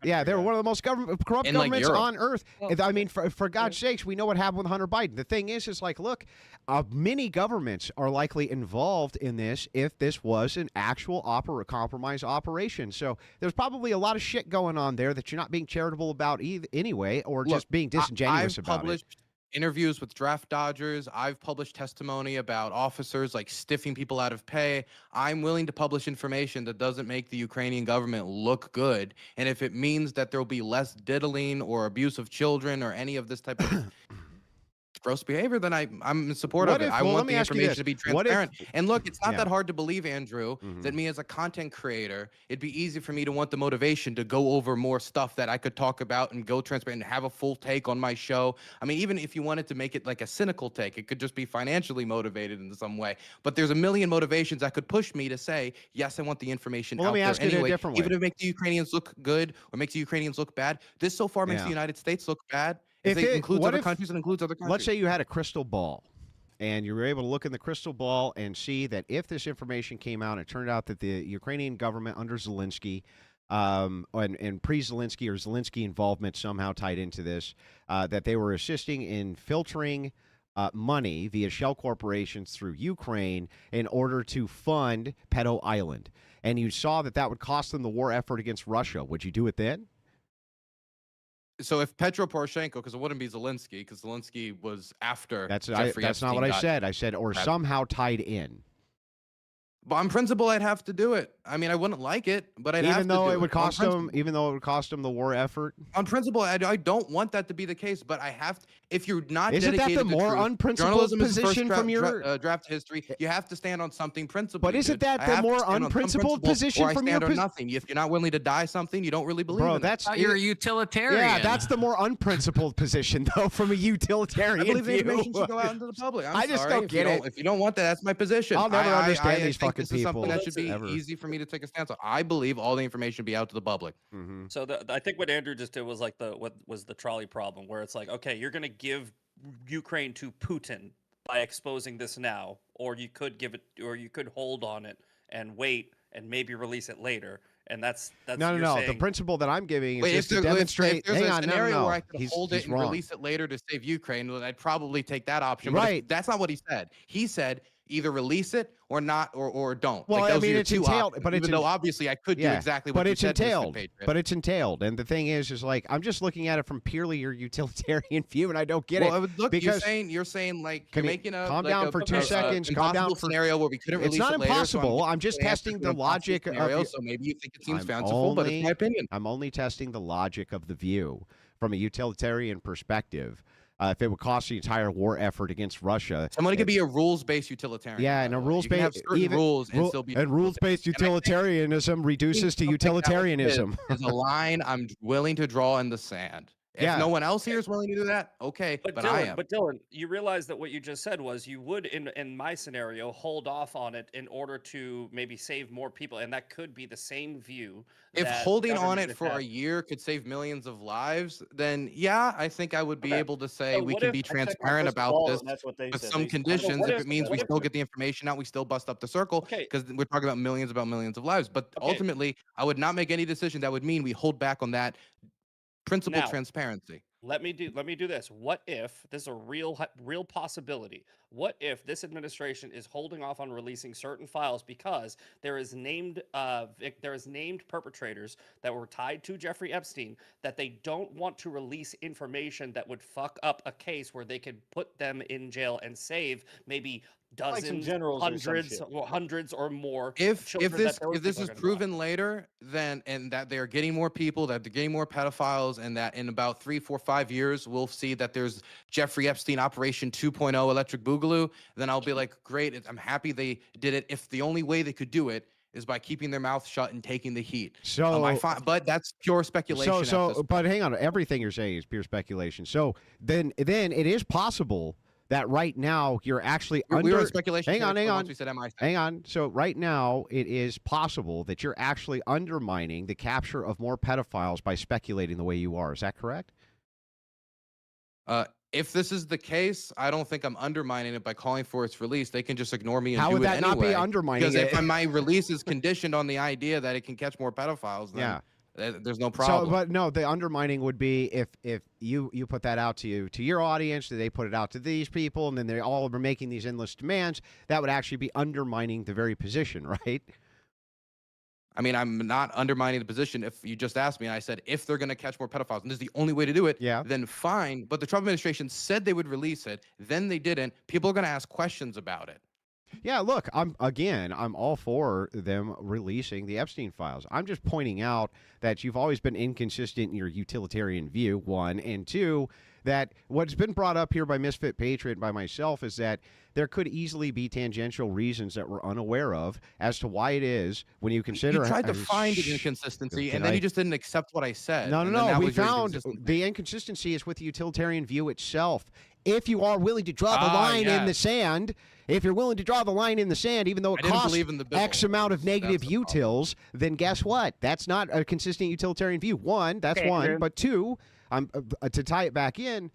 yeah, they were one of the most corrupt governments on earth. I mean, for God's sakes, we know what happened with Hunter Biden. The thing is like, look, many governments are likely involved in this if this was an actual compromise operation. So there's probably a lot of shit going on there that you're not being charitable about anyway, or just being disingenuous I've about published interviews with draft dodgers. I've published testimony about officers like stiffing people out of pay. I'm willing to publish information that doesn't make the Ukrainian government look good. And if it means that there'll be less diddling or abuse of children or any of this type of gross behavior, then I'm in support of it. I want the information to be transparent. And look, it's not that hard to believe, Andrew, that me as a content creator, it'd be easy for me to want the motivation to go over more stuff that I could talk about and go transparent and have a full take on my show. I mean, even if you wanted to make it like a cynical take, it could just be financially motivated in some way. But there's a million motivations that could push me to say, yes, I want the information out there anyway. Let me ask you a different way. Even if it makes the Ukrainians look good or makes the Ukrainians look bad, this so far makes the United States look bad. If it includes other countries, it includes other countries. Let's say you had a crystal ball, and you were able to look in the crystal ball and see that if this information came out, it turned out that the Ukrainian government under Zelensky, and pre-Zelensky or Zelensky involvement somehow tied into this, that they were assisting in filtering money via shell corporations through Ukraine in order to fund Peto Island. And you saw that that would cost them the war effort against Russia. Would you do it then? So if Petro Poroshenko, because it wouldn't be Zelensky, because Zelensky was after That's Jeffrey that's not Epstein what I got said. I said or grabbed. somehow tied in. But on principle, I'd have to do it. I mean, I wouldn't like it, but I'd have to Even though do it would cost On them, principle. even though it would cost them the war effort. On principle, I don't want that to be the case, but I have to. If you're not Isn't that dedicated the to more truth, unprincipled journalism is the first position from your draft history, you have to stand on something principled. But isn't that the more unprincipled position from your position? Nothing. If you're not willing to die something, you don't really believe in that's it. You're a utilitarian. Yeah, that's the more unprincipled position, though, from a utilitarian I believe the view. information should go out into the public. I just don't get it. If you don't want that, that's my position. I'll never understand these think fucking this is something people. that should be easy for me to take a stance on. I believe all the information should be out to the public. Mm-hmm. So I think what Andrew just did was like what was the trolley problem, where it's like, okay, you're gonna give Ukraine to Putin by exposing this now, or you could give it, or you could hold on it and wait and maybe release it later. And that's no. saying, The principle that I'm giving is Wait, just to demonstrate. If there's hang a on, scenario no. where I could He's hold it and wrong. release it later to save Ukraine, then I'd probably take that option. Right. But that's not what he said. He said either release it or not, or don't. Well, like, I those are mean, your it's two entailed, options, but it's even though obviously I could do exactly what but you it's said, Mr. entailed. Patriot. But it's entailed, and the thing is like I'm just looking at it from purely your utilitarian view, and I don't get it. Look, because you're saying like you're making a calm like down a, for 2 seconds. An Calm down impossible for scenario where we couldn't release It's not it later, impossible. so I'm just testing the logic of scenario, so maybe you think it seems fanciful, but it's my opinion. I'm only testing the logic of the view from a utilitarian perspective. If it would cost the entire war effort against Russia, Someone could be a rules-based utilitarian. yeah, and a rules-based rules and still be rules-based utilitarianism reduces to utilitarianism. Is a line I'm willing to draw in the sand. If no one else here is willing to do that, okay, but Dylan, I am. But Dylan, you realize that what you just said was you would, in my scenario, hold off on it in order to maybe save more people, and that could be the same view. If holding on it for a year could save millions of lives, then yeah, I think I would be able to say we can be transparent about this with some conditions. If it means we still get the information out, we still bust up the circle, because we're talking about millions of lives. But ultimately, I would not make any decision that would mean we hold back on that principle transparency. Let me do this. What if this is a real possibility? What if this administration is holding off on releasing certain files because there is named perpetrators that were tied to Jeffrey Epstein that they don't want to release information that would fuck up a case where they could put them in jail and save maybe dozens, hundreds or more. If this is proven later, then and that they're getting more people, that they're getting more pedophiles, and that in about 3, 4, 5 years we'll see that there's Jeffrey Epstein Operation 2.0 Electric Boogaloo, then I'll be like, great, I'm happy they did it. If the only way they could do it is by keeping their mouth shut and taking the heat. So, but that's pure speculation. But hang on, everything you're saying is pure speculation. So then it is possible that right now you're actually we were in speculation. Hang on. So right now it is possible that you're actually undermining the capture of more pedophiles by speculating the way you are. Is that correct? If this is the case, I don't think I'm undermining it by calling for its release. They can just ignore me and How do would it that anyway. not be undermining because it? if my release is conditioned on the idea that it can catch more pedophiles, then there's no problem. So, but no, the undermining would be if you put that out to your audience, they put it out to these people, and then they all are making these endless demands. That would actually be undermining the very position, right? I mean, I'm not undermining the position. If you just asked me, and I said, if they're going to catch more pedophiles, and this is the only way to do it, then fine. But the Trump administration said they would release it. Then they didn't. People are going to ask questions about it. Yeah, look, I'm all for them releasing the Epstein files. I'm just pointing out that you've always been inconsistent in your utilitarian view, one, and two, that what's been brought up here by Misfit Patriot and by myself is that there could easily be tangential reasons that we're unaware of as to why it is when you consider. You tried to find an inconsistency, and then you just didn't accept what I said. No. We found the inconsistency is with the utilitarian view itself. If you are willing to draw the line in the sand, if you're willing to draw the line in the sand, even though it costs X amount of negative utils, then guess what? That's not a consistent utilitarian view. One, that's one. But two, to tie it back in,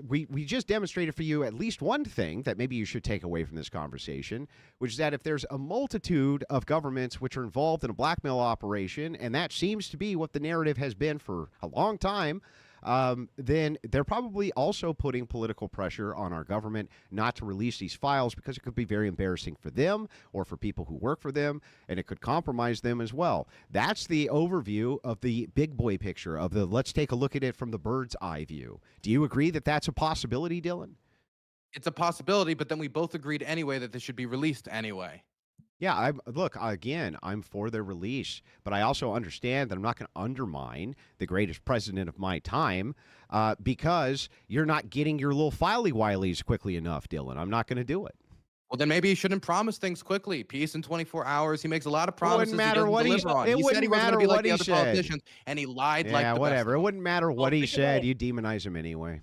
we just demonstrated for you at least one thing that maybe you should take away from this conversation, which is that if there's a multitude of governments which are involved in a blackmail operation, and that seems to be what the narrative has been for a long time, then they're probably also putting political pressure on our government not to release these files because it could be very embarrassing for them or for people who work for them, and it could compromise them as well. That's the overview of the big boy picture of the let's take a look at it from the bird's eye view. Do you agree that that's a possibility, Dylan? It's a possibility, but then we both agreed anyway that this should be released anyway. Yeah, I'm for their release, but I also understand that I'm not going to undermine the greatest president of my time because you're not getting your little filey-wileys quickly enough, Dylan. I'm not going to do it. Well, then maybe he shouldn't promise things quickly. Peace in 24 hours. He makes a lot of promises. It wouldn't matter what he said. He said he wasn't going to be like the other politicians, and he lied like the whatever. best. It wouldn't matter what he said. You demonize him anyway.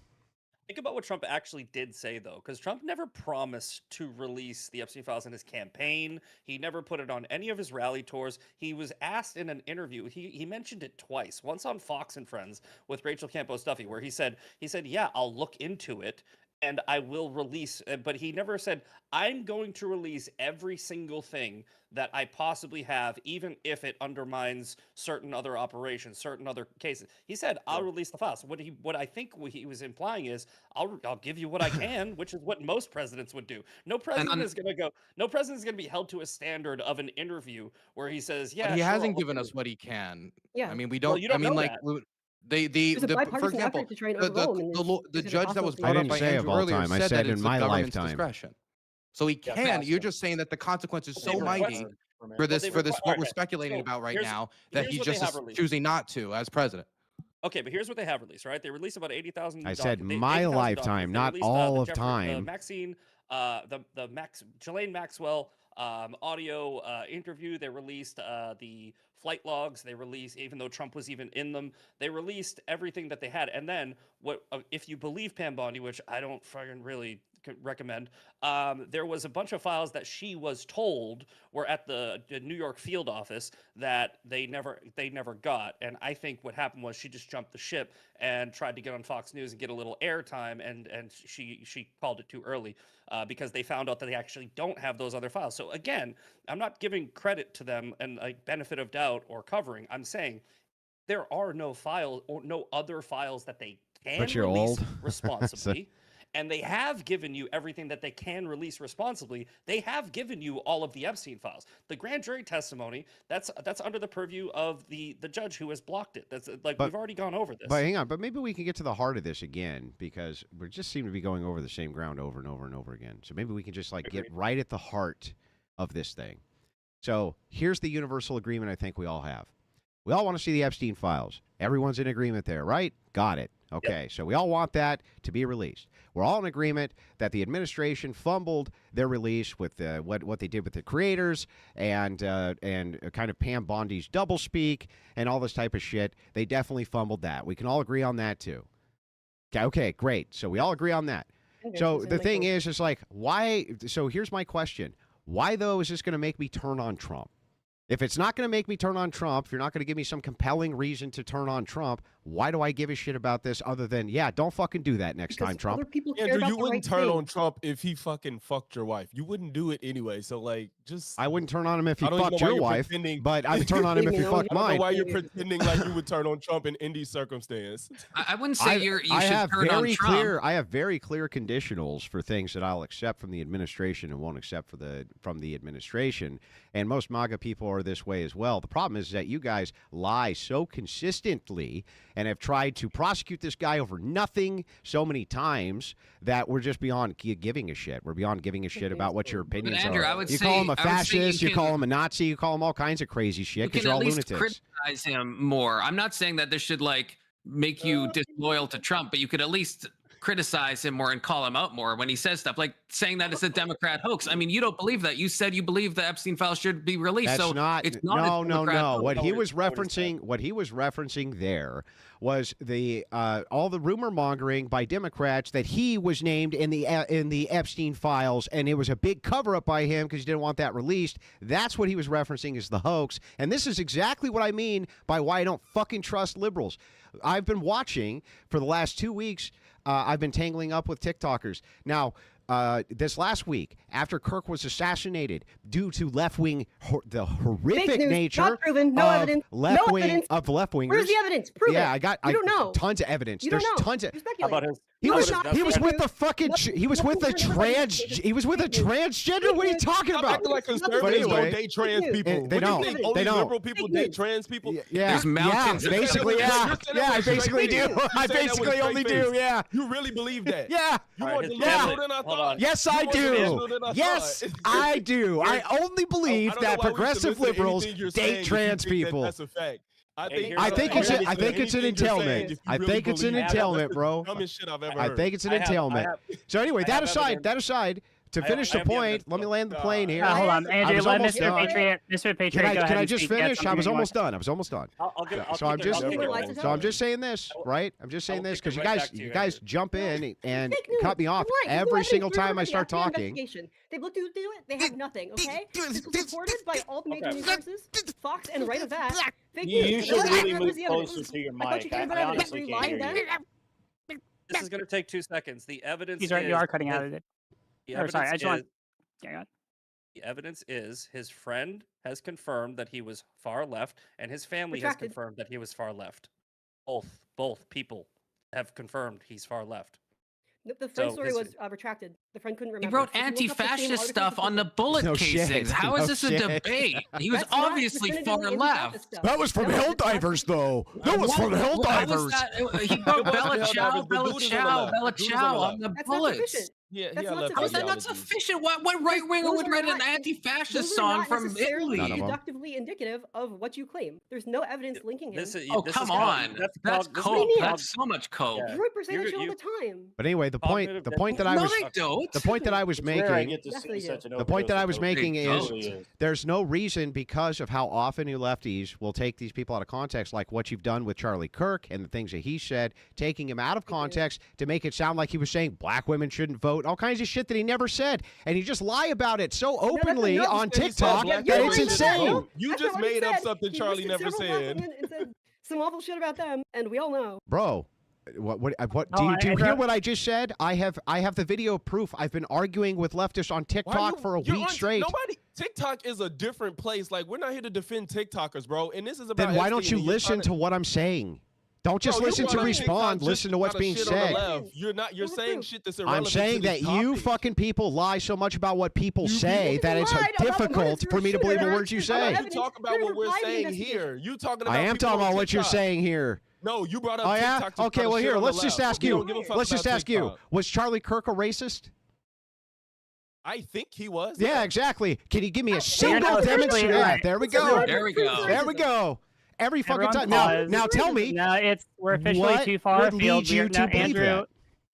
Think about what Trump actually did say, though, because Trump never promised to release the Epstein files in his campaign. He never put it on any of his rally tours. He was asked in an interview. He mentioned it twice. Once on Fox and Friends with Rachel Campos Duffy, where he said, yeah, I'll look into it and I will release. But he never said, I'm going to release every single thing that I possibly have, even if it undermines certain other operations, certain other cases. He said, I'll release the files. What I think he was implying is, I'll give you what I can, which is what most presidents would do. No president is going to be held to a standard of an interview where he says, yeah, but he hasn't given us what he can. Yeah. I mean, we don't. Well, you don't I mean, know like. that. For example, the judge that was brought up by Andrew earlier said that it's the government's discretion. So he can. You're just saying that the consequence is so mighty for this what we're speculating about right now that he just is choosing not to as president. Okay, but here's what they have released, right? They released about 80,000. I said my lifetime, not all of time. Ghislaine Maxwell audio interview. They released the flight logs. They released, even though Trump was even in them, they released everything that they had. And then, if you believe Pam Bondi, which I don't fucking really recommend, there was a bunch of files that she was told were at the New York field office that they never got. And I think what happened was she just jumped the ship and tried to get on Fox News and get a little airtime, and she called it too early because they found out that they actually don't have those other files. So again, I'm not giving credit to them and like benefit of doubt or covering. I'm saying there are no files or no other files that they can release responsibly. And they have given you everything that they can release responsibly. They have given you all of the Epstein files. The grand jury testimony, that's under the purview of the judge who has blocked it. We've already gone over this. But hang on, but maybe we can get to the heart of this again, because we just seem to be going over the same ground over and over and over again. So maybe we can just get right at the heart of this thing. So here's the universal agreement I think we all have. We all want to see the Epstein files. Everyone's in agreement there, right? Got it. Okay, yep. So we all want that to be released. We're all in agreement that the administration fumbled their release with what they did with the creators and kind of Pam Bondi's doublespeak and all this type of shit. They definitely fumbled that. We can all agree on that too. Okay, great. So we all agree on that. So the thing is like, why? So here's my question. Why, though, is this going to make me turn on Trump? If it's not going to make me turn on Trump, if you're not going to give me some compelling reason to turn on Trump, why do I give a shit about this other than, yeah, don't fucking do that next time, Trump? Andrew, you wouldn't turn on Trump if he fucking fucked your wife. You wouldn't do it anyway. So, I wouldn't turn on him if he fucked your wife, but I would turn on him if he fucked mine. I don't know why you're pretending like you would turn on Trump in any circumstance. I wouldn't say you should turn on Trump. I have very clear conditionals for things that I'll accept from the administration and won't accept from the administration. And most MAGA people are this way as well. The problem is that you guys lie so consistently and have tried to prosecute this guy over nothing so many times that we're just beyond giving a shit. We're beyond giving a shit about what your opinions Andrew, are. You call him a fascist, you call him a Nazi, you call him all kinds of crazy shit because you're all lunatics. You can at least criticize him more. I'm not saying that this should make you disloyal to Trump, but you could at least criticize him more and call him out more when he says stuff like saying that it's a Democrat hoax. I mean, you don't believe that. You said you believe the Epstein files should be released. That's it's not no. What he was referencing there was all the rumor mongering by Democrats that he was named in the Epstein files, and it was a big cover up by him because he didn't want that released. That's what he was referencing as the hoax, and this is exactly what I mean by why I don't fucking trust liberals. I've been watching for the last 2 weeks. I've been tangling up with TikTokers. Now, this last week after Kirk was assassinated due to left-wing, the horrific Fake news, nature not proven, no of evidence, left-wing, no evidence. of left-wingers. Where's the evidence? Prove it. I got. You don't know. Tons of evidence. You There's don't know. tons of. You're How about speculating. his? He No, was it's not he was fake with news. the fucking he was with a he was with a transgender. What are you talking Stop about? acting like But conservatives anyway, don't date trans Fake news. people. They What do don't. you think? They Only don't. liberal people Fake date news. trans people? Yeah, There's mountains of basically, yeah, You're saying that yeah. I with a straight basically do. face. I You're saying that with a basically straight only face. do. Yeah. You really believe that? Yeah. You All more right, his delusional family- than I hold thought. on. Yes, You I more do. delusional than I Yes, thought. I do. I only believe I don't know that why we should progressive listen to liberals anything you're saying date if you trans think that people. That's a fact. Hey, think here's I the think thing. it's Only I listen to think it's an anything you're saying entailment. if you I really think it's an believe it. entailment, That's the bro. dumbest shit I've ever I heard. think it's an I have- entailment. So anyway, I have that aside, evidence. to I finish the have the point, evidence, let me though. land the plane here. Hold on, I Andrew. was Let almost Mr. done. Patriot. Mr. Patriot, go ahead Can I and just speak. Yes, finish? I something was you almost done. I was almost done. I'll Yeah, keep so I'm it- just I'll keep it Lies right. to so I'm just saying this, right? I'm just saying I'll this kick because it right back to you you, guys Andrew. jump in and Fake news. cut me off You're lying. There's no every evidence single proven time by I the start FBI talking. investigation. They've looked into it. They have nothing. Okay, this was reported by all the major Okay. news sources. Fox and right of that. Fake You news. should Where's really the move evidence? closer to your I thought you mic. cared about I evidence. honestly Were you can't lying hear then? you. This is going to take 2 seconds. The evidence He's right. is You are cutting out his- of it. the Or sorry, I evidence just want. is- Yeah, go ahead. The evidence is his friend has confirmed that he was far left, and his family has Retracted. confirmed that he was far left. Both people have confirmed he's far left. The friend So story his- was retracted. The friend couldn't He remember. wrote If you look up the same anti-fascist article, stuff it's on the different. bullet No shit, casings. How is no this a shit. debate? He was That's not obviously far definitively left. anti-fascist stuff. That was from No, it's not. Helldivers, though. That was from How was Helldivers. that? He wrote It wasn't Bella Helldivers. Ciao, The Bella dude is on the Ciao, left. Bella The dude is on the Ciao left. on the That's not bullets. sufficient. Yeah, That's he had not left How is that not ideologies. sufficient? What right winger Those would are write an not- anti-fascist Those are song not from necessarily None of Italy? them. deductively indicative of what you claim. There's no evidence linking him. Oh, this come is on. That's That's cog- this is cope. mean? That's so much cope. Yeah. Droid say that You're- shit all you- the time. But anyway, the Cognitive point that I No, was they don't. the point that I was It's rare I making get to Yes, see they such do. an the point that I was overdose of making They is don't. It really is. there's no reason because of how often you lefties will take these people out of context, like what you've done with Charlie Kirk and the things that he said, taking him out of context to make it sound like he was saying black women shouldn't vote, all kinds of shit that he never said, and you just lie about it so that's openly enough. on He said TikTok black that women it's shouldn't insane. vote. You That's just not what he made up said. something He Charlie listed never several black said. women and said some awful shit about them, and we all know. Bro, what No, do you I hear wrote- what I just said? I have the video proof. I've been arguing with leftists on Why TikTok you- for a you're week on- straight. Nobody. TikTok is a different place. Like we're not here to defend TikTokers, bro. And this is about. Then why don't Epstein, you and you're listen trying to what I'm saying? Don't just Bro, you listen to brought up respond. TikTok just Listen to what's about being shit on the said. left. You're not. You're Who's saying proof? shit that's irrelevant. I'm saying to that the you topic. fucking people lie so much about what people say You that it's lied about the difficult motives for me to believe the shooter. words you How about say. You evidence? talk about You're what we're replying to saying investigation. here. You talking about. I am people talking on about what you're TikTok. saying here. No, you brought up Oh yeah? TikTok. to Okay, try to well shit here, on the let's just left. ask We you. don't give a fuck Let's just about ask you. TikTok. Was Charlie Kirk a racist? I think he was. Yeah, exactly. Can you give me a You're single not officially demonstration? Yeah, right. there we It's a go. direct There we proof go. of There we racism. go. Every fucking Everyone time. pause. Now tell me. No, we're officially what too far would afield. lead you to believe that?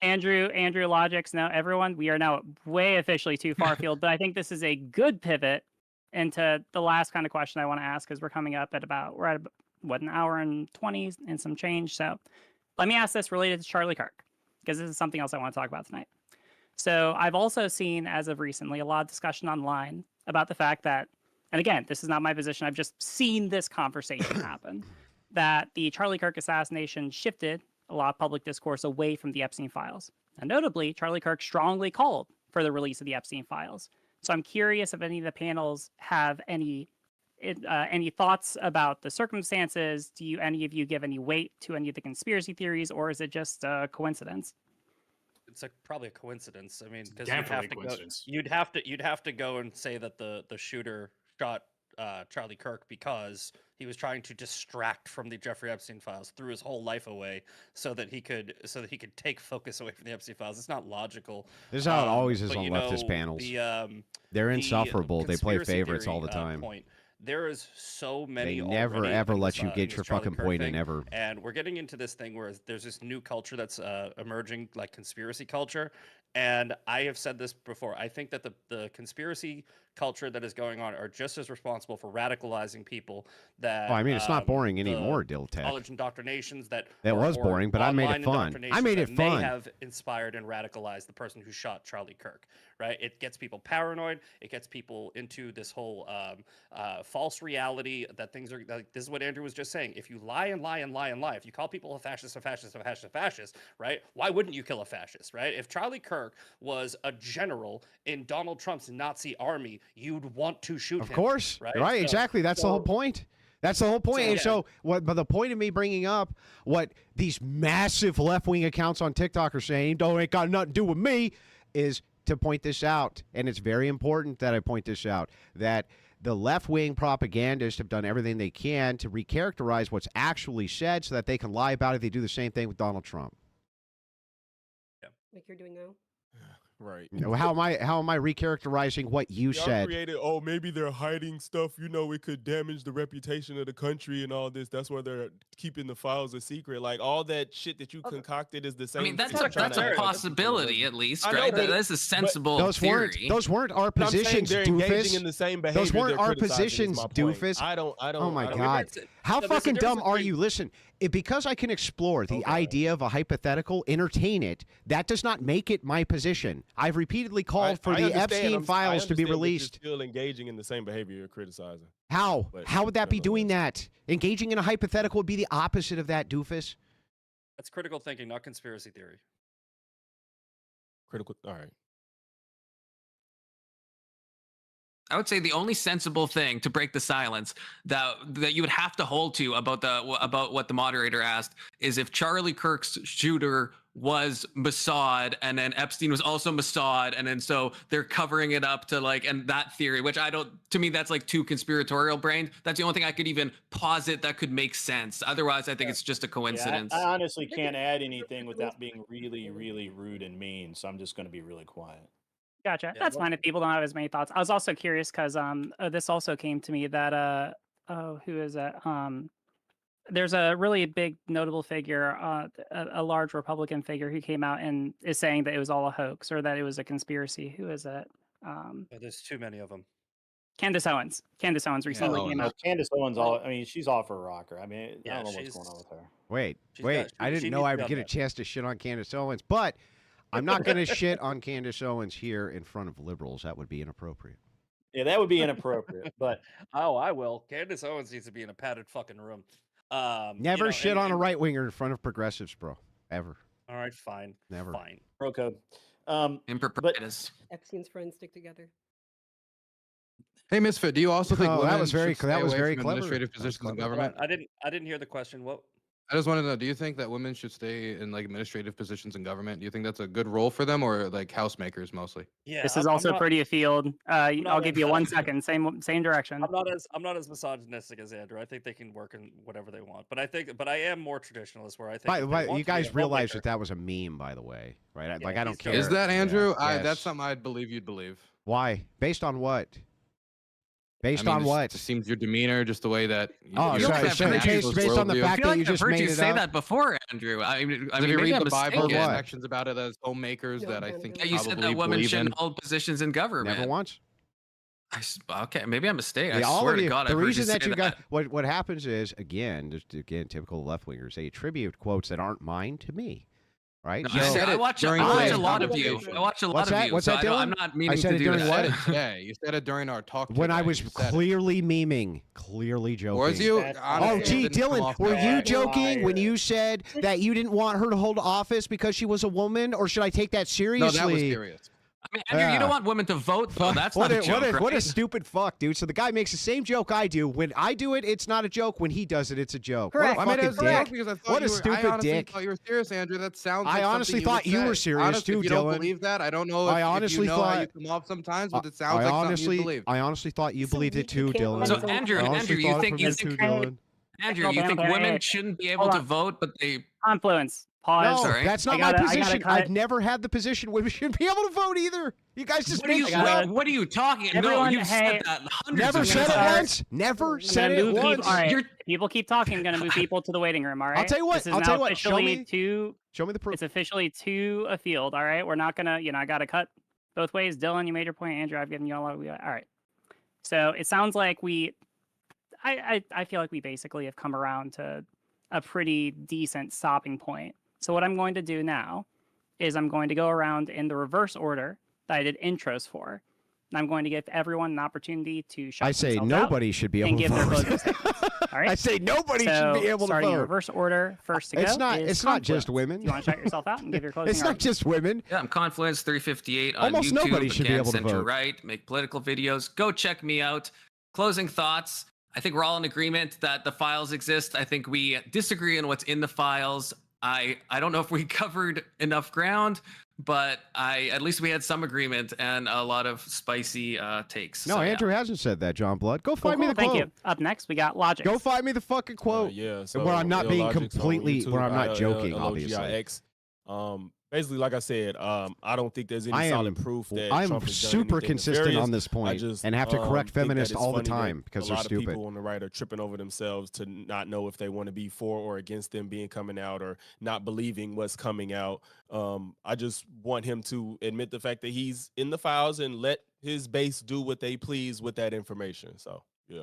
Andrew Logics. Now, everyone, we are now way officially too far afield. But I think this is a good pivot into the last kind of question I want to ask, because we're at an hour and 20 and some change. So let me ask this related to Charlie Kirk, because this is something else I want to talk about tonight. So I've also seen, as of recently, a lot of discussion online about the fact that, and again, this is not my position, I've just seen this conversation happen, that the Charlie Kirk assassination shifted a lot of public discourse away from the Epstein files. And notably, Charlie Kirk strongly called for the release of the Epstein files. So I'm curious if any of the panels have any thoughts about the circumstances. Do any of you give any weight to any of the conspiracy theories, or is it just a coincidence? It's probably a coincidence. I mean, because Definitely a coincidence. you'd have to go and say that the shooter shot Charlie Kirk because he was trying to distract from the Jeffrey Epstein files, threw his whole life away so that he could take focus away from the Epstein files. It's not logical. This is how it always is but, on you leftist know, panels. the They're insufferable. They play conspiracy favorites all the theory, time. Point. There is so many. They never already ever in let this, you in get this your Charlie fucking Kirk point in thing, ever. and we're getting into this thing where there's this new culture that's emerging, like conspiracy culture. And I have said this before. I think that the conspiracy culture that is going on are just as responsible for radicalizing people. That Oh, I mean, it's not boring the anymore, Diltech. college indoctrinations that was or boring, but I made it online fun. I made it indoctrinations that fun. may have inspired and radicalized the person who shot Charlie Kirk. Right? It gets people paranoid. It gets people into this whole false reality that things are like. This is what Andrew was just saying. If you lie and lie and lie and lie, if you call people a fascist, right? Why wouldn't you kill a fascist, right? If Charlie Kirk Kirk was a general in Donald Trump's Nazi army, you'd want to shoot him. Of course. Right? Right. So, exactly. That's the whole point. That's the whole point. And so but the point of me bringing up what these massive left-wing accounts on TikTok are saying, don't ain't got nothing to do with me, is to point this out. And it's very important that I point this out, that the left-wing propagandists have done everything they can to recharacterize what's actually said so that they can lie about it. They do the same thing with Donald Trump. Like you're doing now. Right. How am I recharacterizing what you said? Created, maybe they're hiding stuff, it could damage the reputation of the country and all this. That's why they're keeping the files a secret. Like all that shit that you concocted is the same. I mean, that's a possibility at least, right? That's a sensible theory. Those weren't our positions, they're doofus. engaging in the same behavior. Those weren't our positions, doofus. I don't. Oh my God. How fucking dumb are you? Listen, because I can explore the idea of a hypothetical, entertain it, that does not make it my position. I've repeatedly called for the Epstein files to be released. You're still engaging in the same behavior you're criticizing. How? How would that be doing that? Engaging in a hypothetical would be the opposite of that, doofus. That's critical thinking, not conspiracy theory. Critical. All right. I would say the only sensible thing to break the silence that you would have to hold to about what the moderator asked is if Charlie Kirk's shooter was Mossad and then Epstein was also Mossad, and then so they're covering it up to and that theory, which to me that's like too conspiratorial brained. That's the only thing I could even posit that could make sense. Otherwise, I think it's just a coincidence. Yeah, I honestly can't add anything without being really, really rude and mean, so I'm just going to be really quiet. Gotcha. That's fine if people don't have as many thoughts. I was also curious because this also came to me that who is that? There's a really big notable figure, a large Republican figure who came out and is saying that it was all a hoax or that it was a conspiracy. Who is it? There's too many of them. Candace Owens. Candace Owens recently came out. Candace Owens, she's off her rocker. I mean, I don't know what's going on with her. Wait. I didn't know I would get a chance to shit on Candace Owens, but I'm not going to shit on Candace Owens here in front of liberals. That would be inappropriate. Yeah, that would be inappropriate. But I will. Candace Owens needs to be in a padded fucking room. Never shit on a right winger in front of progressives, bro. Ever. All right, fine. Never. Fine. Pro code. Improprietus. Epstein's friends stick together. Hey, Misfit, do you also think women that was very should stay away clever. administrative positions in government? I didn't hear the question. What? I just wanted to know, do you think that women should stay in administrative positions in government? Do you think that's a good role for them, or housemakers mostly? Yeah, this is also pretty afield. I'll give you 1 second. Same direction. I'm not as misogynistic as Andrew. I think they can work in whatever they want. But I am more traditionalist, where I think. But you guys realize that was a meme, by the way, right? Yeah, I don't care. Is that Andrew? Yes. That's something I'd believe you'd believe. Why? Based on what? Based on what? It just seems your demeanor, just the way that. Based on the fact that you just made it say up? that before, Andrew. I mean, if you read the Bible, there's sections about it as homemakers that I think you said that women shouldn't hold positions in government. Never once. Okay, maybe I'm mistaken. Yeah, I swear to God, the I've heard reason you that say you got what happens is again, typical left wingers. They attribute quotes that aren't mine to me. Right? No, I watch a lot of you. I watch a lot of you. What's that, Dylan? I'm not meaning to do that. Yeah, you said it during our talk. When I was clearly memeing, clearly joking. Was you? Gee, Dylan, were you joking when you said that you didn't want her to hold office because she was a woman, or should I take that seriously? No, that was serious. I mean, Andrew, you don't want women to vote, though. That's not a joke, what a right? stupid fuck, dude. So the guy makes the same joke I do. When I do it, it's not a joke. When he does it, it's a joke. Correct. What a fucking dick. Because I thought What a stupid I honestly dick. thought you were serious, Andrew. That sounds. I honestly thought you were serious honestly, too, if you Dylan. don't believe that, I don't know. If you know how you come off sometimes, but it sounds like something you believe. I honestly thought you believed it too, Dylan. So Andrew, you think women shouldn't be able to vote, but they Confluence. Pause. No, that's not my position. I've never had the position women shouldn't be able to vote either. You guys just what are you talking? No, you've said that hundreds never of said it times. once. Never said it once. All right. People keep talking. I'm going to move people to the waiting room. All right. I'll tell you what. Show me the proof. It's officially to a field. All right. We're not going to, I got to cut both ways. Dylan, you made your point. Andrew, I've given you all. All right. So it sounds like I feel like we basically have come around to a pretty decent stopping point. So what I'm going to do now is I'm going to go around in the reverse order that I did intros for. and I'm going to give everyone an opportunity to shout I say themselves out nobody should be and able to give their vote. closing statements. All right. I say nobody should be able to starting in vote. reverse order, first to go. It's not just women. Do you want to shout yourself out and give your closing It's not argument? just women. Yeah, I'm Confluence 358 on Almost YouTube. nobody should be able to center vote. right, make political videos. Go check me out. Closing thoughts. I think we're all in agreement that the files exist. I think we disagree on what's in the files. I don't know if we covered enough ground, but at least we had some agreement and a lot of spicy takes. No, So, Andrew hasn't said that, John Blood. Go find me the Thank quote. you. Up next, we got Logic. Go find me the fucking quote. Yeah, where I'm not being Illogic's on completely, YouTube, where I'm not ILL, joking, LOGIX. obviously. Basically, like I said, I don't think there's any I am- solid proof that I'm Trump has done super anything consistent nefarious. on this point I just, and have to correct think that feminists it's all the funny that time because a they're lot stupid. of people on the right are tripping over themselves to not know if they want to be for or against them being coming out or not believing what's coming out. I just want him to admit the fact that he's in the files and let his base do what they please with that information. So, yeah.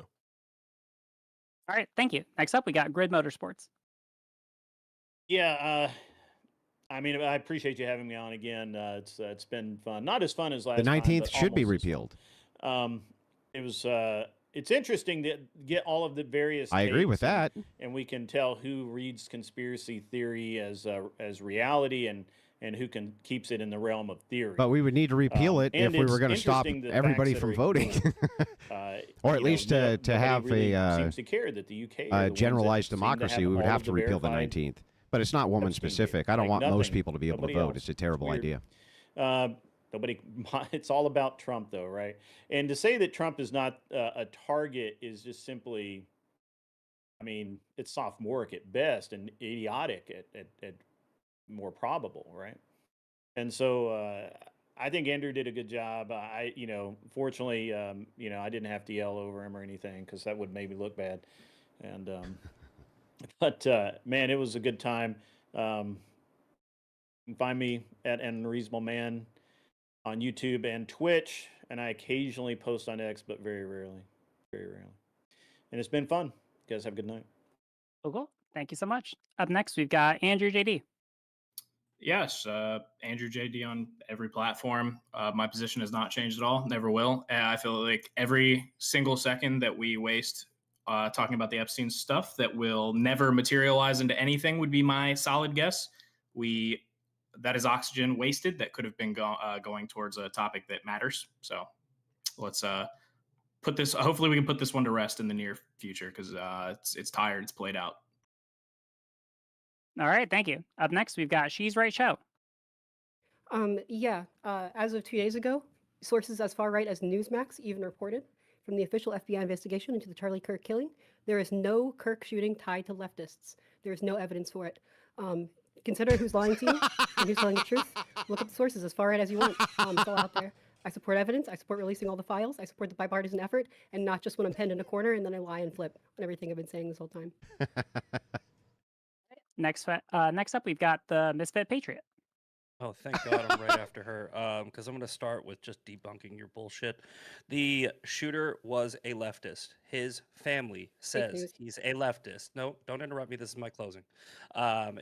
All right. Thank you. Next up, we got Grid Motorsports. Yeah, I mean, I appreciate you having me on again. It's been fun. Not as fun as last The time, 19th but should be almost as repealed. fun. It was. It's interesting to get all of the various. I agree takes with that. and we can tell who reads conspiracy theory as reality and who keeps it in the realm of theory. But we would need to repeal it if and we were it's going to stop interesting the everybody facts from that are voting. Or at least to have nobody a seems to care that the UK are the ones that generalized seem to democracy, we would all have of to the repeal the verified 19th. But it's not woman Epstein specific. data. I don't Like want most nothing. people to be able to Nobody vote. else. It's a terrible weird. idea. Nobody. It's all about Trump, though, right? And to say that Trump is not a target is just simply, I mean, it's sophomoric at best and idiotic at more probable, right? And so I think Andrew did a good job. Fortunately, I didn't have to yell over him or anything because that would make me look bad. And but man, it was a good time. You can find me at Unreasonable Man on YouTube and Twitch, and I occasionally post on X, but very rarely, very rarely. And it's been fun. You guys have a good night. Cool. Thank you so much. Up next, we've got Andrew JD. Yes, Andrew JD on every platform. My position has not changed at all, never will. I feel like every single second that we waste talking about the Epstein stuff that will never materialize into anything would be my solid guess. That is oxygen wasted that could have been going towards a topic that matters. So let's put this. Hopefully, we can put this one to rest in the near future because it's tired. It's played out. All right, thank you. Up next, we've got She's Right Show. As of 2 days ago, sources as far right as Newsmax even reported from the official FBI investigation into the Charlie Kirk killing, there is no Kirk shooting tied to leftists. There is no evidence for it. Consider who's lying to you and who's telling the truth. Look at the sources as far right as you want. It's all out there. I support evidence. I support releasing all the files. I support the bipartisan effort, and not just when I'm penned in a corner and then I lie and flip on everything I've been saying this whole time. Next up, we've got the Misfit Patriot. Oh, thank God I'm right after her. Because I'm going to start with just debunking your bullshit. The shooter was a leftist. His family says he's a leftist. No, don't interrupt me. This is my closing.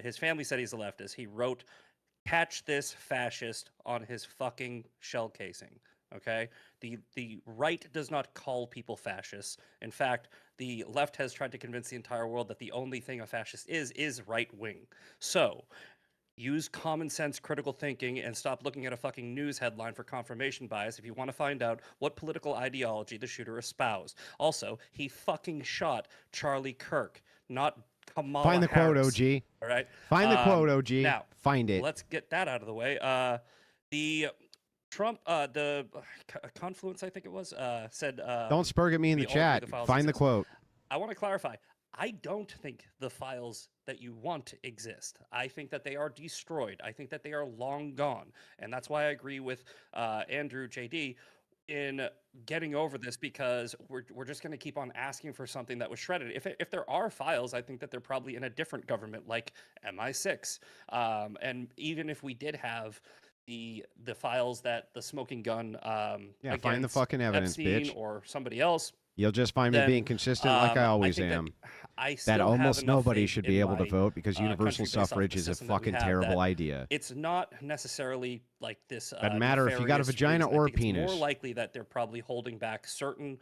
His family said he's a leftist. He wrote, "Catch this fascist" on his fucking shell casing. Okay? The right does not call people fascists. In fact, the left has tried to convince the entire world that the only thing a fascist is right wing. So, use common sense critical thinking and stop looking at a fucking news headline for confirmation bias if you want to find out what political ideology the shooter espoused. Also, he fucking shot Charlie Kirk, not Kamala Find the Harris. quote, OG. All right? Find the quote, OG. Now, find it. Let's get that out of the way. The Trump, the Confluence, I think it was, said... Don't spurg at me in the chat. Find the quote. I want to clarify. I don't think the files that you want exist. I think that they are destroyed. I think that they are long gone. And that's why I agree with Andrew JD in getting over this, because we're just going to keep on asking for something that was shredded. If there are files, I think that they're probably in a different government like MI6. And even if we did have the files that the smoking gun find the fucking evidence, Epstein bitch. or somebody else, You'll just find me being consistent like I always am. That almost nobody should be able to vote because universal suffrage is a fucking terrible idea. It's not necessarily like this. Doesn't matter if you got a vagina or a penis. It's more likely that they're probably holding back certain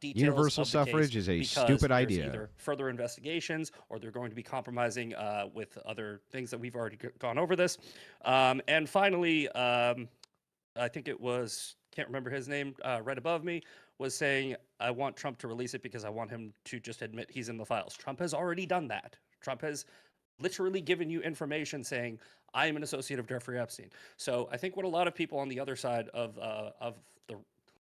details. Universal suffrage is a stupid idea. Either further investigations or they're going to be compromising with other things that we've already gone over this. And finally, I think it was, can't remember his name, right above me, was saying, I want Trump to release it because I want him to just admit he's in the files. Trump has already done that. Trump has literally given you information saying, I am an associate of Jeffrey Epstein. So I think what a lot of people on the other side of the,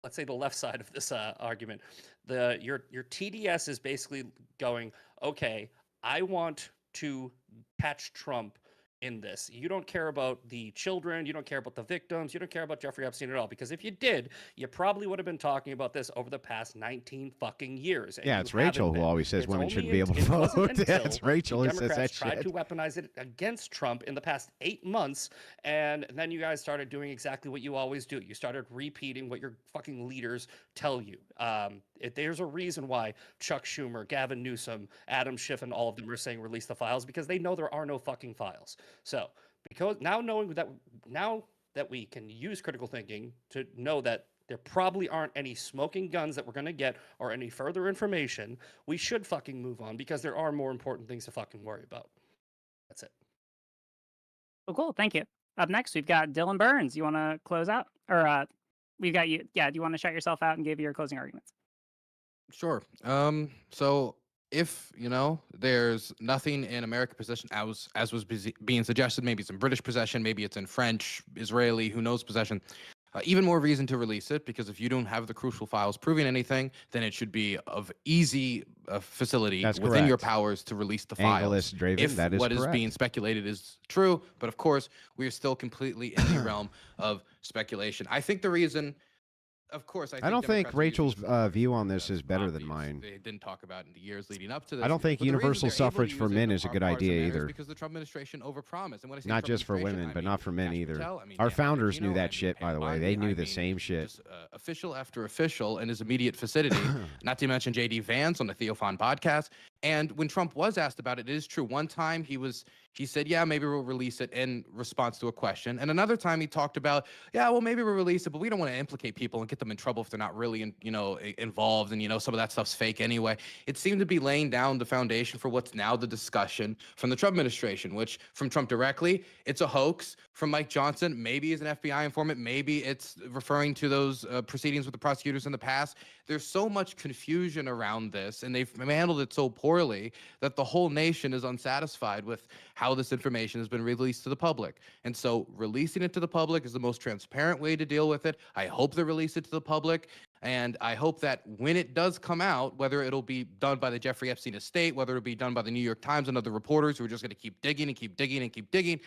let's say the left side of this argument, your TDS is basically going, okay, I want to catch Trump in this. You don't care about the children, you don't care about the victims, you don't care about Jeffrey Epstein at all, because if you did, you probably would have been talking about this over the past 19 fucking years. Yeah, it's Rachel who always says women shouldn't be able to vote. It's Rachel who says that shit. Tried to weaponize it against Trump in the past 8 months, and then you guys started doing exactly what you always do. You started repeating what your fucking leaders tell you. There's a reason why Chuck Schumer, Gavin Newsom, Adam Schiff, and all of them are saying release the files, because they know there are no fucking files. So, because now that we can use critical thinking to know that there probably aren't any smoking guns that we're going to get or any further information, we should fucking move on, because there are more important things to fucking worry about. That's it. Well, cool. Thank you. Up next, we've got Dylan Burns. You want to close out? Or we've got you. Yeah, do you want to shout yourself out and give your closing arguments? Sure. So if, there's nothing in American possession as was being suggested, maybe it's in British possession, maybe it's in French, Israeli, who knows possession, even more reason to release it, because if you don't have the crucial files proving anything, then it should be of easy facility within your powers to release the files. If what is being speculated is true, but of course, we are still completely in the realm of speculation. I think the reason... Of course, I don't think Rachel's view on this is better than mine. They didn't talk about in the years leading up to this. I don't think universal suffrage for men is a good idea either. Because the Trump administration overpromised. And when I say not just for women, but not for men either. Our founders knew that shit, by the way. They knew the same shit. Official after official in his immediate vicinity, not to mention J.D. Vance on the Theophan podcast. And when Trump was asked about it, it is true. One time he said, yeah, maybe we'll release it in response to a question. And another time he talked about, yeah, well, maybe we'll release it, but we don't want to implicate people and get them in trouble if they're not really, involved. And, some of that stuff's fake anyway. It seemed to be laying down the foundation for what's now the discussion from the Trump administration, which from Trump directly, it's a hoax. From Mike Johnson, maybe he's an FBI informant. Maybe it's referring to those proceedings with the prosecutors in the past. There's so much confusion around this, and they've handled it so poorly that the whole nation is unsatisfied with how this information has been released to the public. And so releasing it to the public is the most transparent way to deal with it. I hope they release it to the public. And I hope that when it does come out, whether it'll be done by the Jeffrey Epstein estate, whether it'll be done by the New York Times and other reporters who are just going to keep digging and keep digging and keep digging,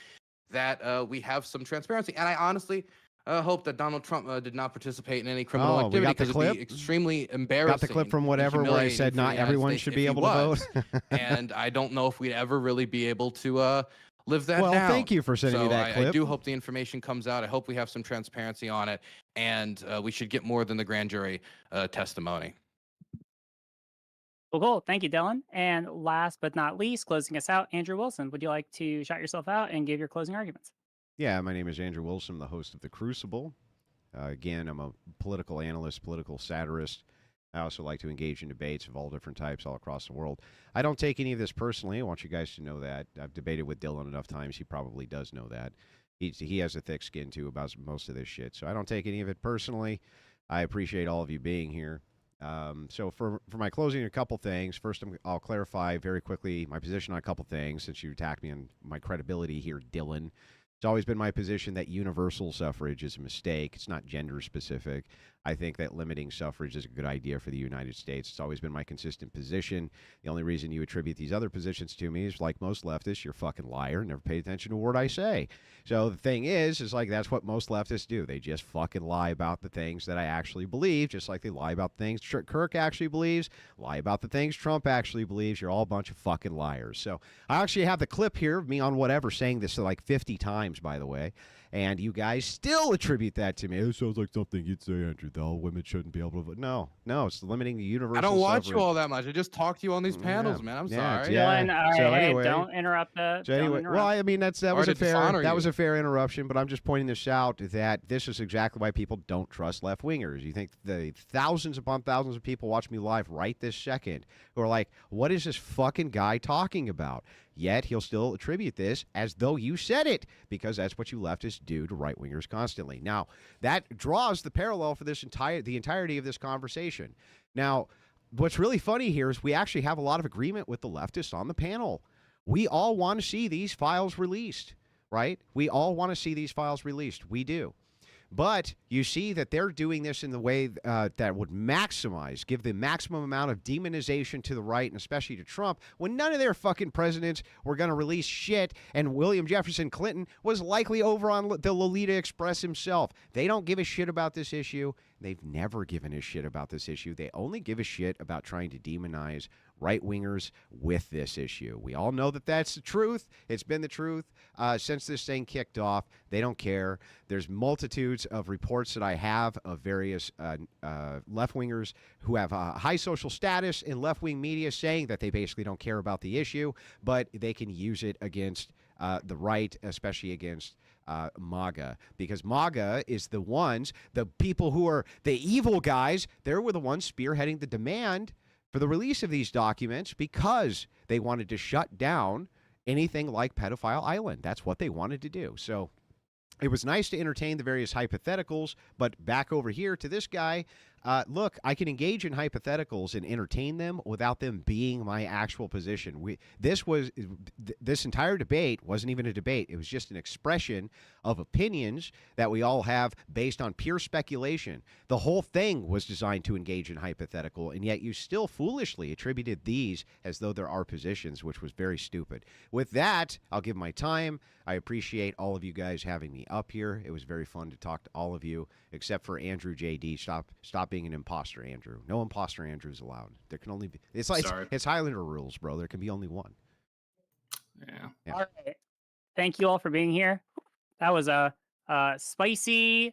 that we have some transparency. And I honestly hope that Donald Trump did not participate in any criminal activity, because it would be extremely embarrassing. Got the clip from whatever where I said not everyone should be able to vote. And I don't know if we'd ever really be able to live that down. Well, thank you for sending me that clip. I do hope the information comes out. I hope we have some transparency on it, and we should get more than the grand jury testimony. Well, cool. Thank you, Dylan. And last but not least, closing us out, Andrew Wilson. Would you like to shout yourself out and give your closing arguments? Yeah, my name is Andrew Wilson. I'm the host of The Crucible. Again, I'm a political analyst, political satirist. I also like to engage in debates of all different types all across the world. I don't take any of this personally. I want you guys to know that. I've debated with Dylan enough times. He probably does know that. He has a thick skin, too, about most of this shit. So I don't take any of it personally. I appreciate all of you being here. So for my closing, a couple things. First, I'll clarify very quickly my position on a couple things, since you attacked me on my credibility here, Dylan. It's always been my position that universal suffrage is a mistake. It's not gender specific. I think that limiting suffrage is a good idea for the United States. It's always been my consistent position. The only reason you attribute these other positions to me is, like most leftists, you're a fucking liar, never pay attention to a word I say. So the thing is like, that's what most leftists do. They just fucking lie about the things that I actually believe, just like they lie about the things Kirk actually believes, lie about the things Trump actually believes. You're all a bunch of fucking liars. So I actually have the clip here of me on whatever saying this like 50 times, by the way. And you guys still attribute that to me. It sounds like something you'd say, Andrew, though. Women shouldn't be able to vote. No, it's limiting the universal I don't watch suffrage. you all that much. I just talk to you on these panels, man. I'm sorry. Dylan, all right, So hey, anyway, don't interrupt the. So anyway, well, I mean that was a fair interruption, but I'm just pointing this out that this is exactly why people don't trust left wingers. You think the thousands upon thousands of people watch me live right this second who are like, "What is this fucking guy talking about?" Yet he'll still attribute this as though you said it, because that's what you leftists do to right wingers constantly. Now that draws the parallel for the entirety of this conversation. Now, what's really funny here is we actually have a lot of agreement with the leftists on the panel. We all want to see these files released, right? We all want to see these files released. We do. But you see that they're doing this in the way that would give the maximum amount of demonization to the right, and especially to Trump, when none of their fucking presidents were going to release shit, and William Jefferson Clinton was likely over on the Lolita Express himself. They don't give a shit about this issue. They've never given a shit about this issue. They only give a shit about trying to demonize right-wingers with this issue. We all know that that's the truth. It's been the truth since this thing kicked off. They don't care. There's multitudes of reports that I have of various left-wingers who have high social status in left-wing media saying that they basically don't care about the issue, but they can use it against the right, especially against MAGA, because MAGA is the people who are the evil guys. They were the ones spearheading the demand for the release of these documents because they wanted to shut down anything like Pedophile Island. That's what they wanted to do. So it was nice to entertain the various hypotheticals, but back over here to this guy, look, I can engage in hypotheticals and entertain them without them being my actual position. This entire debate wasn't even a debate. It was just an expression of opinions that we all have based on pure speculation. The whole thing was designed to engage in hypothetical, and yet you still foolishly attributed these as though they're our positions, which was very stupid. With that, I'll give my time. I appreciate all of you guys having me up here. It was very fun to talk to all of you, except for Andrew JD. Stop being an imposter, Andrew. No imposter Andrews allowed. There can only be. It's like it's Highlander rules, bro. There can be only one. Yeah. All right. Thank you all for being here. That was a spicy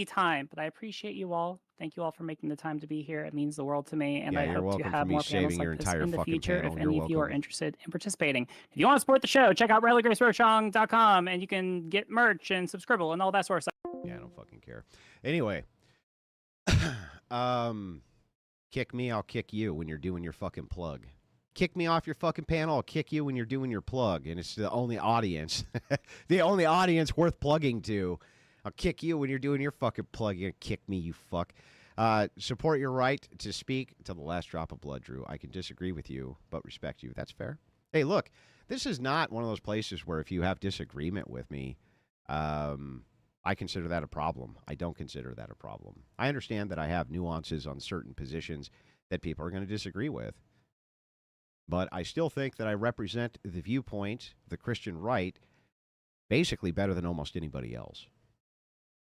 time, but I appreciate you all. Thank you all for making the time to be here. It means the world to me, and I hope to have more panels like this in the future if any of you are interested in participating. If you want to support the show, check out RileyGraceRochong.com, and you can get merch and Subscribble and all that sort of stuff. Yeah, I don't fucking care. Anyway, kick me, I'll kick you when you're doing your fucking plug. Kick me off your fucking panel, I'll kick you when you're doing your plug, and it's the only audience, the only audience worth plugging to. I'll kick you when you're doing your fucking plug. You're gonna kick me, you fuck. Support your right to speak until the last drop of blood, Drew. I can disagree with you, but respect you. That's fair. Hey, look, this is not one of those places where if you have disagreement with me, I consider that a problem. I don't consider that a problem. I understand that I have nuances on certain positions that people are going to disagree with. But I still think that I represent the viewpoint, the Christian right, basically better than almost anybody else.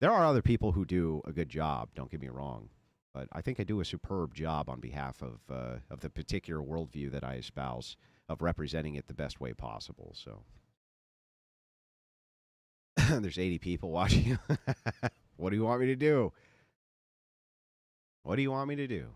There are other people who do a good job, don't get me wrong, but I think I do a superb job on behalf of the particular worldview that I espouse, of representing it the best way possible. So there's 80 people watching. What do you want me to do? What do you want me to do?